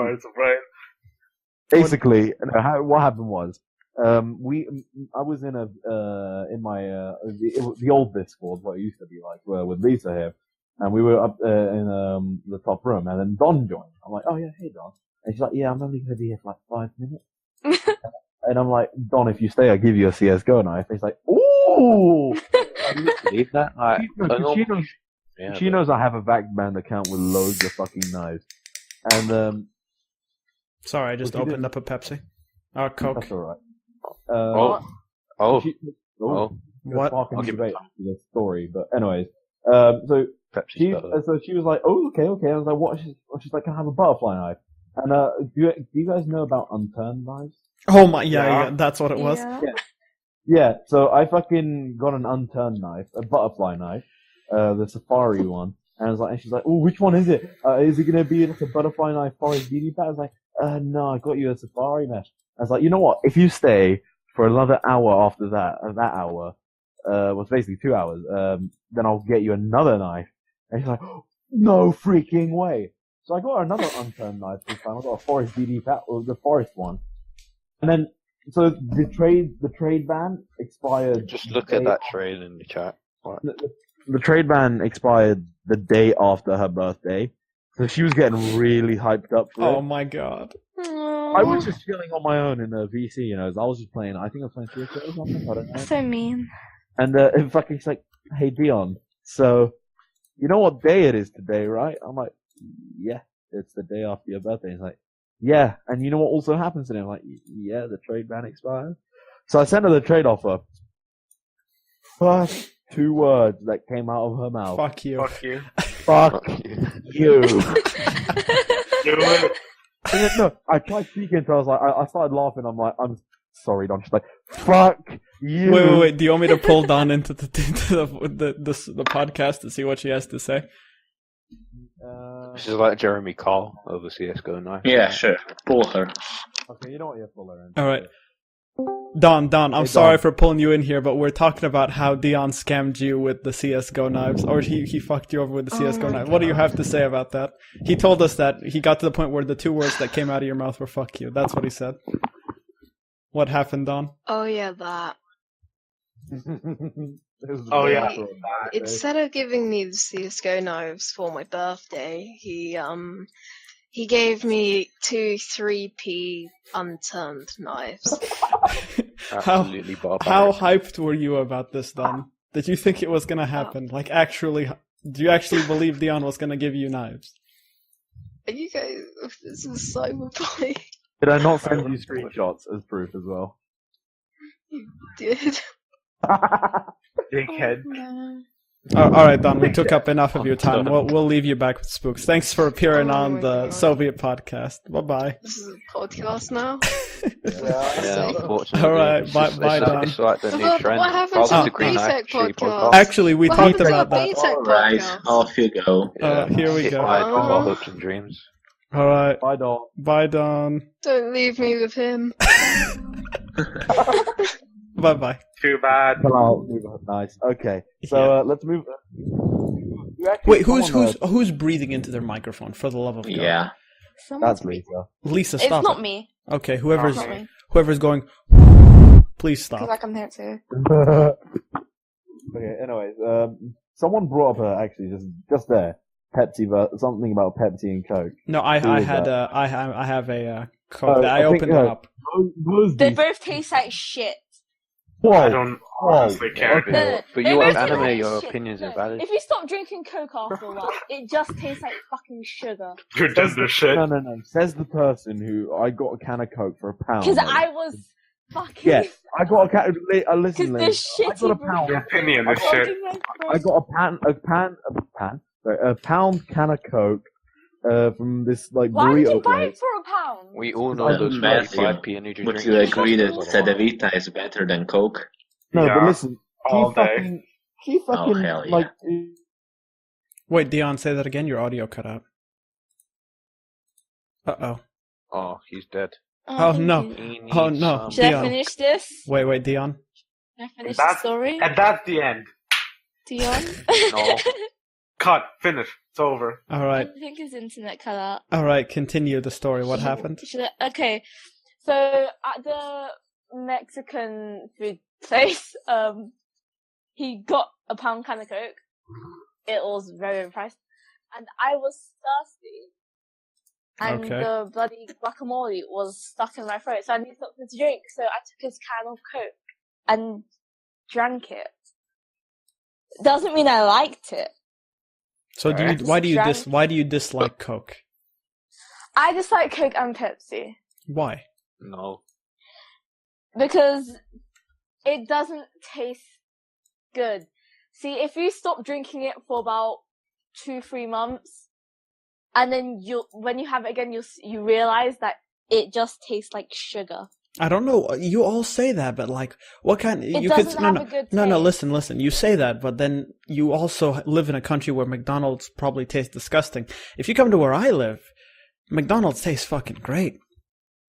Basically, what happened was, I was in the old Discord, what it used to be like, with Lisa here, and we were up in the top room, and then Don joined. I'm like, oh yeah, hey Don. And she's like, yeah, I'm only going to be here for like 5 minutes. And I'm like, Don, if you stay, I'll give you a CS:GO knife. And he's like, ooh! Believe that? Like, She knows I have a backband account with loads of fucking knives. And, Sorry, I just opened up a Pepsi. Or Coke. that's alright. What? I'll give the story, but anyways. So she was like, oh, okay. I was like, what? She's like, can I have a butterfly knife? And, do you guys know about unturned knives? Oh my, yeah, that's what it was. Yeah, so I fucking got an unturned knife, a butterfly knife, the safari one, and she's like, oh, which one is it? Is it gonna be like a butterfly knife forest BD pad? I was like, no, I got you a safari knife. I was like, you know what? If you stay for another hour after that hour, was basically 2 hours, then I'll get you another knife. And he's like, no freaking way. So I got another unturned knife this time. I got a forest BD pad, or the forest one. And then, so the trade ban expired. Just look at that trade in the chat. What? The trade ban expired the day after her birthday, so she was getting really hyped up for it. Oh my god! I was just chilling on my own in a VC, I was just playing. I think I was playing CS:GO or something. I don't know. So mean. And in fact, he's like, "Hey Dion, so you know what day it is today, right?" I'm like, "Yeah, it's the day after your birthday." He's like, "Yeah, and you know what also happens today?" I'm like, "Yeah, the trade ban expires." So I sent her the trade offer. First 2 words that came out of her mouth. Fuck you. Fuck you. Fuck you. Do it. No, I tried speaking until I was like, I started laughing. I'm like, I'm sorry, Don. She's like, fuck you. Wait. Do you want me to pull Don into the podcast to see what she has to say? This is like Jeremy Call over CS:GO now. Yeah, sure. Pull her. Okay, you know what? You pull her in. All right. Don, I'm sorry for pulling you in here, but we're talking about how Dion scammed you with the CS:GO knives, or he fucked you over with the CS:GO knife. What do you have to say about that? He told us that he got to the point where the 2 words that came out of your mouth were "fuck you." That's what he said. What happened, Don? Oh yeah, that. Oh yeah. Instead of giving me the CS:GO knives for my birthday, he gave me 2 3p unturned knives. Absolutely barbaric. How hyped were you about this, Don? Did you think it was gonna happen? Like, actually, do you actually believe Dion was gonna give you knives? Are you guys? This is cyberpunk. Did I not send you screenshots as proof as well? You did. Dickhead. No. All right, Don. We took up enough of your time. We'll leave you back with Spooks. Thanks for appearing on the Soviet podcast. Bye. This is a podcast now. Yeah, unfortunately. All right, bye, Don. It's like the new What trend. happened to the Green BTEC Knife Tree podcast? Actually, we What talked happened about to that. the BTEC Alright, podcast? off you go. Here we Hit go. by our hopes and dreams. All right. Bye, Don. Bye, Don. Don't leave me with him. Bye. Too bad. Nice. Okay, so let's move. Wait, who's breathing into their microphone? For the love of God. Yeah. That's Lisa. Lisa, It's stop. not me. Okay, It's not me. whoever's going, please Because stop. I can hear it too. Okay. Anyways, someone brought up actually just there Pepsi, something about Pepsi and Coke. No, I have a Coke. Oh, I opened it up. They both taste like shit. Whoa. I don't honestly care. Okay. No, But they you both want taste anime, like your shit. opinion's No, invalid. If you stop drinking Coke after a while, it just tastes like fucking sugar. You're done this shit. No. Says the person who I got a can of Coke for £1. Because I was fucking. Yeah, I got a can. Listen, Because they're I got a shitty. pound. Your opinion is shit. I got a pound can of Coke from this like Why did burrito you buy place. it for £1? We all know those Matthew, 45p energy would drinks. you agree that Cedevita is better than Coke? No, Yeah, but listen, all day. he fucking hell yeah. like. Wait, Dion, say that again. Your audio cut out. Uh-oh. Oh, he's dead. Oh, thank no. you. He needs Oh, no. some- Should I Dion. finish this? Wait, Dion. Should I finish the story? And that's the end. Dion? No. Cut. Finish. It's over. All I right. think his internet cut out. All right, continue the story. What happened? Okay, so at the Mexican food place, he got a pound can of Coke. It was very overpriced, and I was thirsty. and Okay. the bloody guacamole was stuck in my throat, so I needed something to drink. So I took his can of Coke and drank it. Doesn't mean I liked it. So why do you dislike Coke? I just like Coke and Pepsi Why? No. because it doesn't taste good. See, if you stop drinking it for about 2-3 months, and then when you have it again, you realize that it just tastes like sugar. I don't know. You all say that, but like, what kind? It you doesn't could have a good no. taste. Listen. You say that, but then you also live in a country where McDonald's probably tastes disgusting. If you come to where I live, McDonald's tastes fucking great.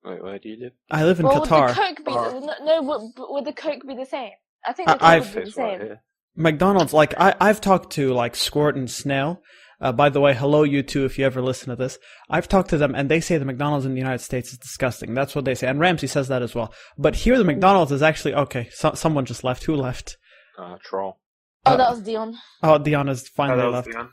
Wait, where do you live? I live in Well, Qatar. would the Coke be would the Coke be the same? I think the Coke would be the It's right same. here. McDonald's, like, I've talked to, like, Squirt and Snail. By the way, hello, you two, if you ever listen to this. I've talked to them, and they say the McDonald's in the United States is disgusting. That's what they say. And Ramsey says that as well. But here, the McDonald's is actually, okay, someone just left. Who left? Troll. Oh, that was Dion. Oh, Dion has finally That was left. Dion.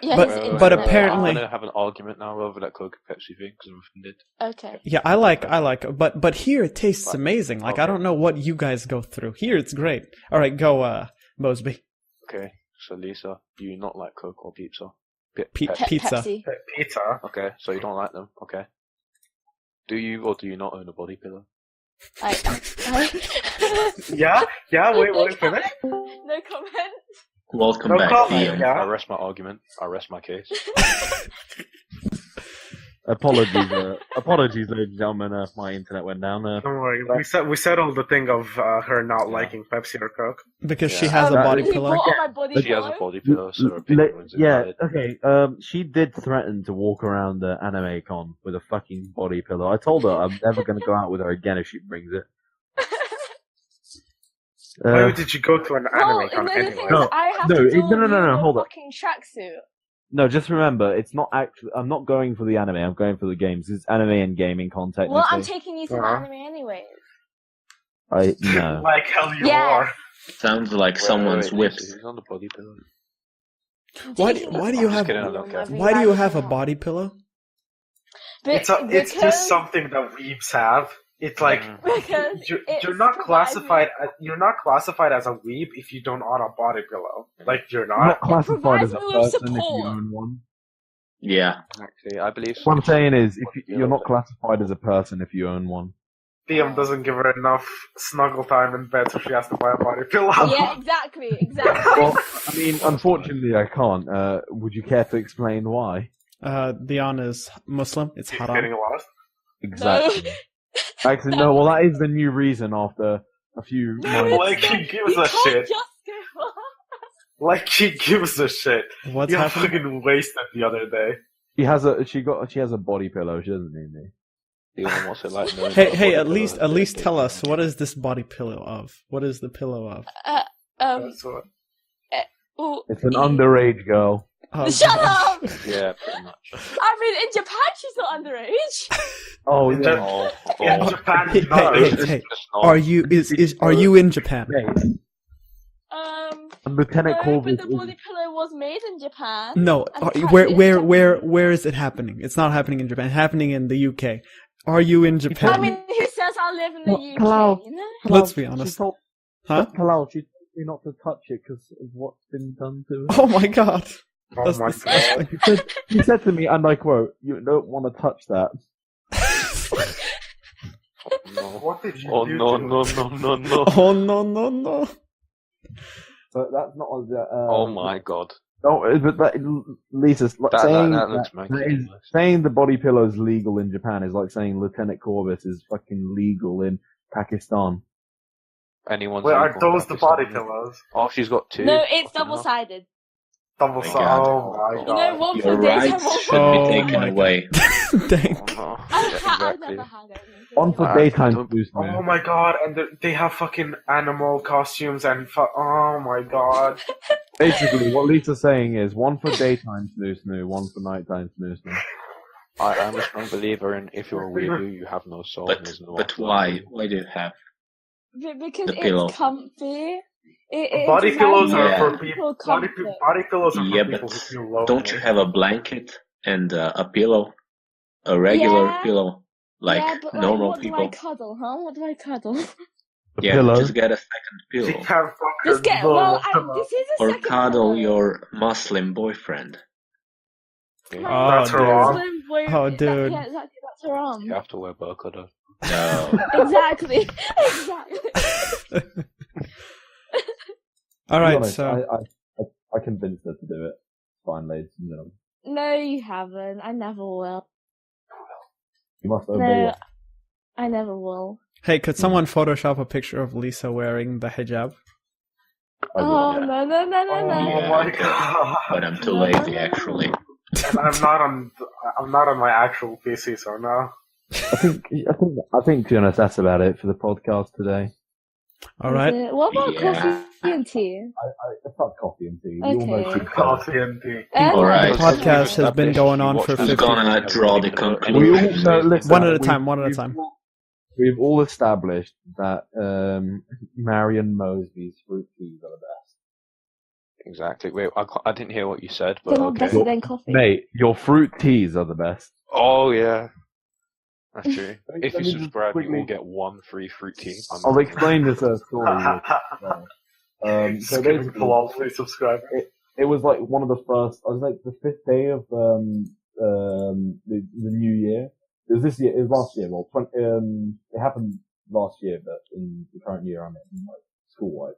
Yeah, But- his but internet went apparently- I'm gonna have an argument now over that Coke and Pepsi thing because I'm offended. out. Okay. Yeah, I like, but here it tastes amazing. Like, I Okay. don't know what you guys go through. Here it's great. Alright, go, Moseby. Okay, so Lisa, do you not like Coke or pizza? Pizza. Pepsi. Pizza. Okay, so you don't like them. Okay. Do you or do you not own a body pillow? I Yeah, wait, finish. No comment. Welcome No back, comment, Dion. yeah. I rest my argument. I rest my case. Apologies, ladies and gentlemen. My internet went down. Don't worry. We settled the thing of her not liking Pepsi or Coke. Because she Yeah. has a body He pillow. brought up my body She has a pillow. body pillow, so her opinion was Yeah, invalid. okay. She did threaten to walk around the anime con with a fucking body pillow. I told her I'm never going to go out with her again if she brings it. Why did you go to an Well, anime con the thing anyway? is, No, I have no, to it- do no, hold up. fucking tracksuit. No, just remember, it's not actually. I'm not going for the anime. I'm going for the games. It's anime and gaming content. Well, I'm taking you to the Uh-huh. anime anyways. I no. Like hell you Yeah. are. Sounds like someone's wait, whips. Who's on the body pillow? Why do you I'm just have kidding, I don't care. why do you have a body pillow? It's just something that weebs have. It's like Because you're it's not provided- classified. You're not classified as a weeb if you don't own a body pillow. Like you're You're not. not classified as a provides me with person if you support. own one. Yeah. Actually, I believe. What I'm saying is, if Body you're not pillow. classified as a person if you own one. Liam doesn't give her enough snuggle time in bed, so she has to buy a body pillow. Yeah, exactly. Well, I mean, unfortunately, I can't. Would you care to explain why? Dion is Muslim. It's She's haram. getting lost. Exactly. Actually, no. Well, that is the new reason after a few months. Like he gives You a can't shit. just give up. Like he gives a shit. What's You happening? fucking wasted the other day. She has a body pillow. She doesn't need me. Dion, what's it like knowing that a Hey, body at pillow least has been tell taken? us, what is this body pillow of? What is the pillow of? That's what. Ooh, It's an underage girl. Oh, Shut up! Yeah, pretty much. I mean, in Japan, she's not underage. Oh, In yeah. Oh, In oh. Japan, Hey, no. hey, It's hey, just not- Are you are you in Japan? Lieutenant No, Colvin but the body pillow was made in Japan. No. And Are, practiced where is it happening? It's not happening in Japan. It's happening in the UK. Are you in Japan? I mean, who says I live in the Well, UK? hello. You know? Let's be honest. Huh? Talal, she told me not to touch it because of what's been done to it. Oh my god. Oh That's my disgusting. god. He said to me, and I quote, "You don't want to touch that." No. What did you Oh do no to no him? no no no! Oh no. So that's not. Oh my god! No, but Lisa's saying that looks that manky. is, saying the body pillow is legal in Japan is like saying Lieutenant Corvus is fucking legal in Pakistan. Anyone's Wait, are legal in those the body Pakistan. pillows? Oh, she's got two. No, it's Fucking hell. double-sided. Double my sided. God. Oh my You god. know, one Your for daytime, rights one should for Oh be taken my away. Thank. Oh, no. I've exactly. never had anything. One for Ah, daytime don't- boost, Oh man. my god, and they have fucking animal costumes and oh my god. Basically, what Lisa's saying is one for daytime snoo, one for nighttime snoo. I am a strong believer in if you're a weeaboo, you have no soul. and But there's no but afterlife. why? Why do you have Because The pillow. it's comfy. It Body pillows are Yeah. for people. Body pillows are for Yeah, people but who feel lonely. don't you have a blanket and a pillow? a regular Yeah. pillow, like yeah, but normal what people. do I cuddle, huh? What do I cuddle? Yeah, pillow. just get a second She pillow. can't fucking Just get normal well. pillow. This is a Or second cuddle pillow. your Muslim boyfriend. Oh, That's dude. wrong. Muslim boy- Oh, dude. Yeah, exactly. That's haram. You have to wear burqa though. No. Exactly. Exactly. All To be right, honest, so I convinced her to do it. Fine, ladies and gentlemen. No, you haven't. I never will. You must obey No, it. I never will. hey, could someone Photoshop a picture of Lisa wearing the hijab? I will. Oh, no, no, no, no, no. Oh Yeah, my I could, god. but I'm too lazy actually. And I'm not on my actual PC, so no. I think, to be honest, that's about it for the podcast today. All right. Is it- What about Yeah. coffee and tea? I fuck coffee and tea. You all know Okay. tea. Coffee and tea. Alright. The podcast has been going on for Who's 50. gonna draw the We all conclusion? know, listen, One at a time, one at a we've time. We've all established that Marion Moseby's fruit teas are the best. Exactly. Wait, I didn't hear what you said, They're but not okay. better than coffee. Mate, your fruit teas are the best. Oh yeah, that's true. Let If me you just subscribe, you quickly- will get one free fruit tea. I'll explain this story. real quick. So Just giving basically, Talal free subscriber. it was like one of the first. I was like the 5th day of the new year. It was this year. It was last year. Well, it happened last year, but in the current year, I'm in like school wise.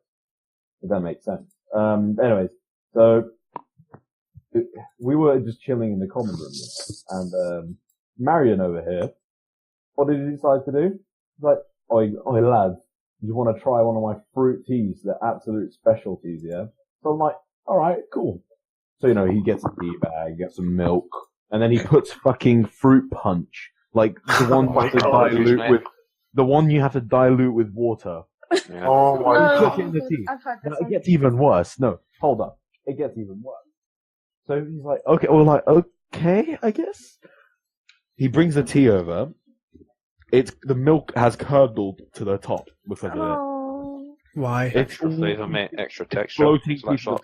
If that makes sense. Anyways, so we were just chilling in the common room, and Marion over here. What did he decide to do? He's like, "Oi, lads, you want to try one of my fruit teas? They're absolute specialties, yeah." So I'm like, "All right, cool." So he gets a tea bag, gets some milk, and then he puts fucking fruit punch, like the one you have to dilute with, the one you have to dilute with water. Yeah. Oh my No. Put god. it in the tea. I've heard No, this it one. gets even worse. No, hold up. It gets even worse. So he's like, okay, we're like, okay, I guess. He brings the tea over. The milk has curdled to the top because of Oh. Why? it. It's Extra flavor, mate. Extra texture. floating It's like piece of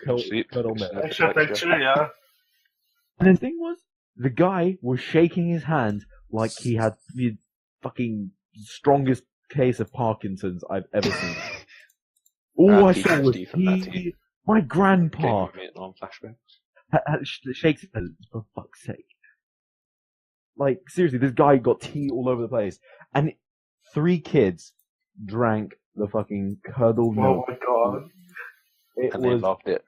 curdled milk. Extra texture, yeah. And the thing was, the guy was shaking his hand like he had the fucking strongest case of Parkinson's I've ever seen. All I saw was PTSD from that tea. my grandpa Gave me Vietnam flashbacks. shakes his head, for fuck's sake. Like, seriously, this guy got tea all over the place. And 3 kids drank the fucking curdled Oh milk. my god. It And they was, loved it.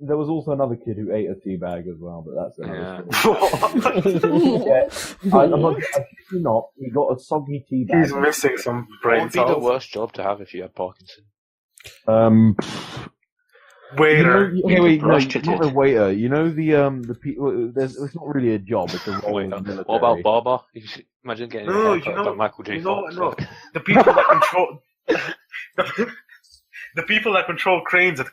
there was also another kid who ate a tea bag as well, but that's another Yeah. story. Yeah, I kid you not, he got a soggy tea bag. He's missing some What brain would be the cells. worst job to have if you had Parkinson? Waiter. Okay, wait, no, Prostitute. not a waiter. You know the people. It's not really a job. It's a role in the military. What about barber? Imagine getting No, a you haircut know- by Michael J. you know- Fox. no. like- The people that control the people that control cranes at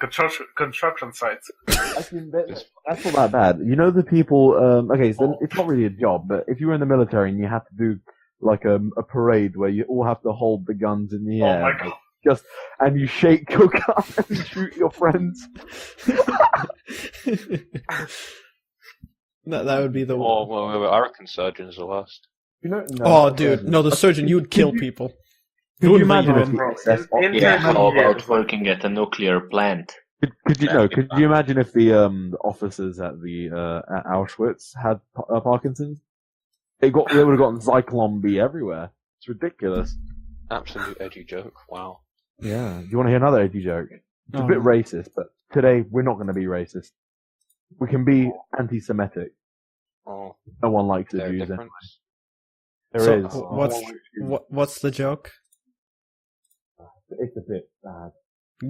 construction sites. Actually, that's not that bad. You know the people. Okay, so it's not really a job, but if you were in the military and you have to do like a parade where you all have to hold the guns in the Oh air, my god. and you shake your gun and shoot your friends. That would be the Oh, one. well, I reckon surgeons are worst. You know, no, Oh, dude, no, the surgeon, you would kill people. Could you wouldn't let imagine you if in. the SS Yeah, how about years. working at a nuclear plant? Could you imagine if the officers at the at Auschwitz had Parkinson's? They would have gotten Zyklon B everywhere. It's ridiculous. Absolute edgy joke. Wow. Yeah. Do you want to hear another edgy joke? It's a Oh, bit no. racist, but today we're not going to be racist. We can be anti-Semitic. Oh, No one likes the they're Jews. different. There So, is. what's the joke? It's a bit bad.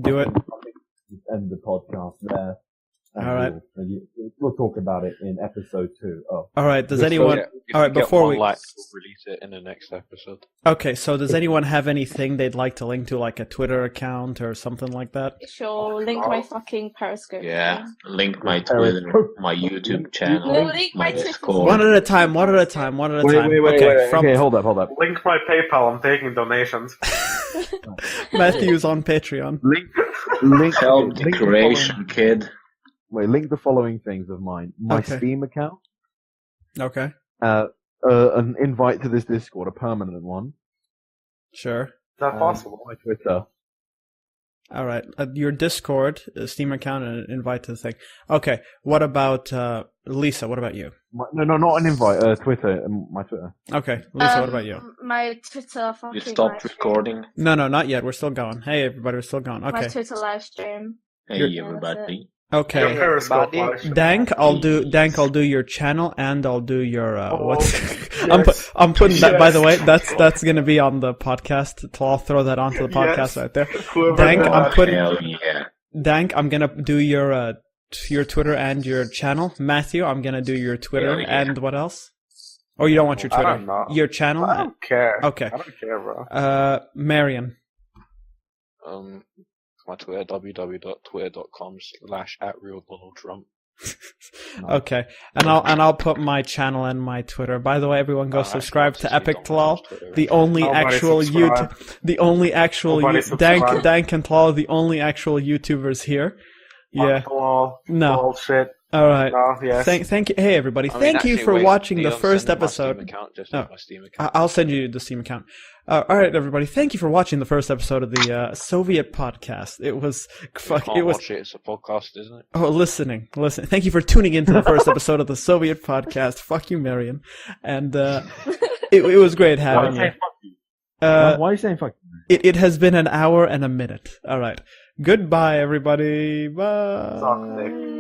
Do it. End the podcast there. And All right. We'll talk about it in episode 2. Oh. All right. Does So, anyone? Yeah, if All right. we get Before one we. like, we'll release it in the next episode. Okay. So does anyone have anything they'd like to link to, like a Twitter account or something like that? Sure, link my fucking Periscope. Yeah, thing. link my Twitter, my YouTube channel, No, link my my Twitter. Discord. One at a time. One at a time. One at a time. Wait. Okay. From Okay, hold up. Link my PayPal. I'm taking donations. Matthew's on Patreon. Link Help the link creation, kid. link the following things of mine. My Okay. Steam account. Okay. an invite to this Discord, a permanent one. Sure. Is that possible? My Twitter. All right. Your Discord, Steam account, and an invite to the thing. Okay. What about Lisa? What about you? No, not an invite. Twitter. My Twitter. Okay. Lisa, what about you? My Twitter. You stopped recording. No, not yet. We're still going. Hey, everybody, we're still going. Okay. My Twitter live stream. Hey, everybody. Okay. Your Periscope live stream. Dank, I'll do your channel and I'll do your Yes. I'm putting that, by the way, Yes. that's gonna be on the podcast. I'll throw that onto the podcast Yes. right there. Whoever Dank, knows. I'm putting Hell yeah. Dank, I'm gonna do your Twitter and your channel. Matthew, I'm gonna do your Twitter Hell yeah. and what else? Or you don't want your I Twitter? don't know. Your channel? I don't care. Okay. I don't care, bro. Marion. My Twitter, www.twitter.com/@RealDonaldTrump. Okay, and I'll put my channel and my Twitter. By the way, everyone go subscribe to Epic Talal, the only Nobody actual subscribe. Nobody Dank subscribe. and Talal, the only actual YouTubers here. Yeah, no. Bullshit. All right. No, yes. Thank you. Hey everybody, I mean, thank you actually, for wait, watching the Dion, first send me my episode. Steam account, just Oh. my Steam account. I'll send you the Steam account. All right, everybody. Thank you for watching the first episode of the Soviet podcast. It was Watch it. It's a podcast, isn't it? Oh, listening. Thank you for tuning into the first episode of the Soviet podcast. Fuck you, Marion. And it was great having you. Why are you saying fuck? It has been an hour and a minute. All right. Goodbye, everybody. Bye. Suck dick.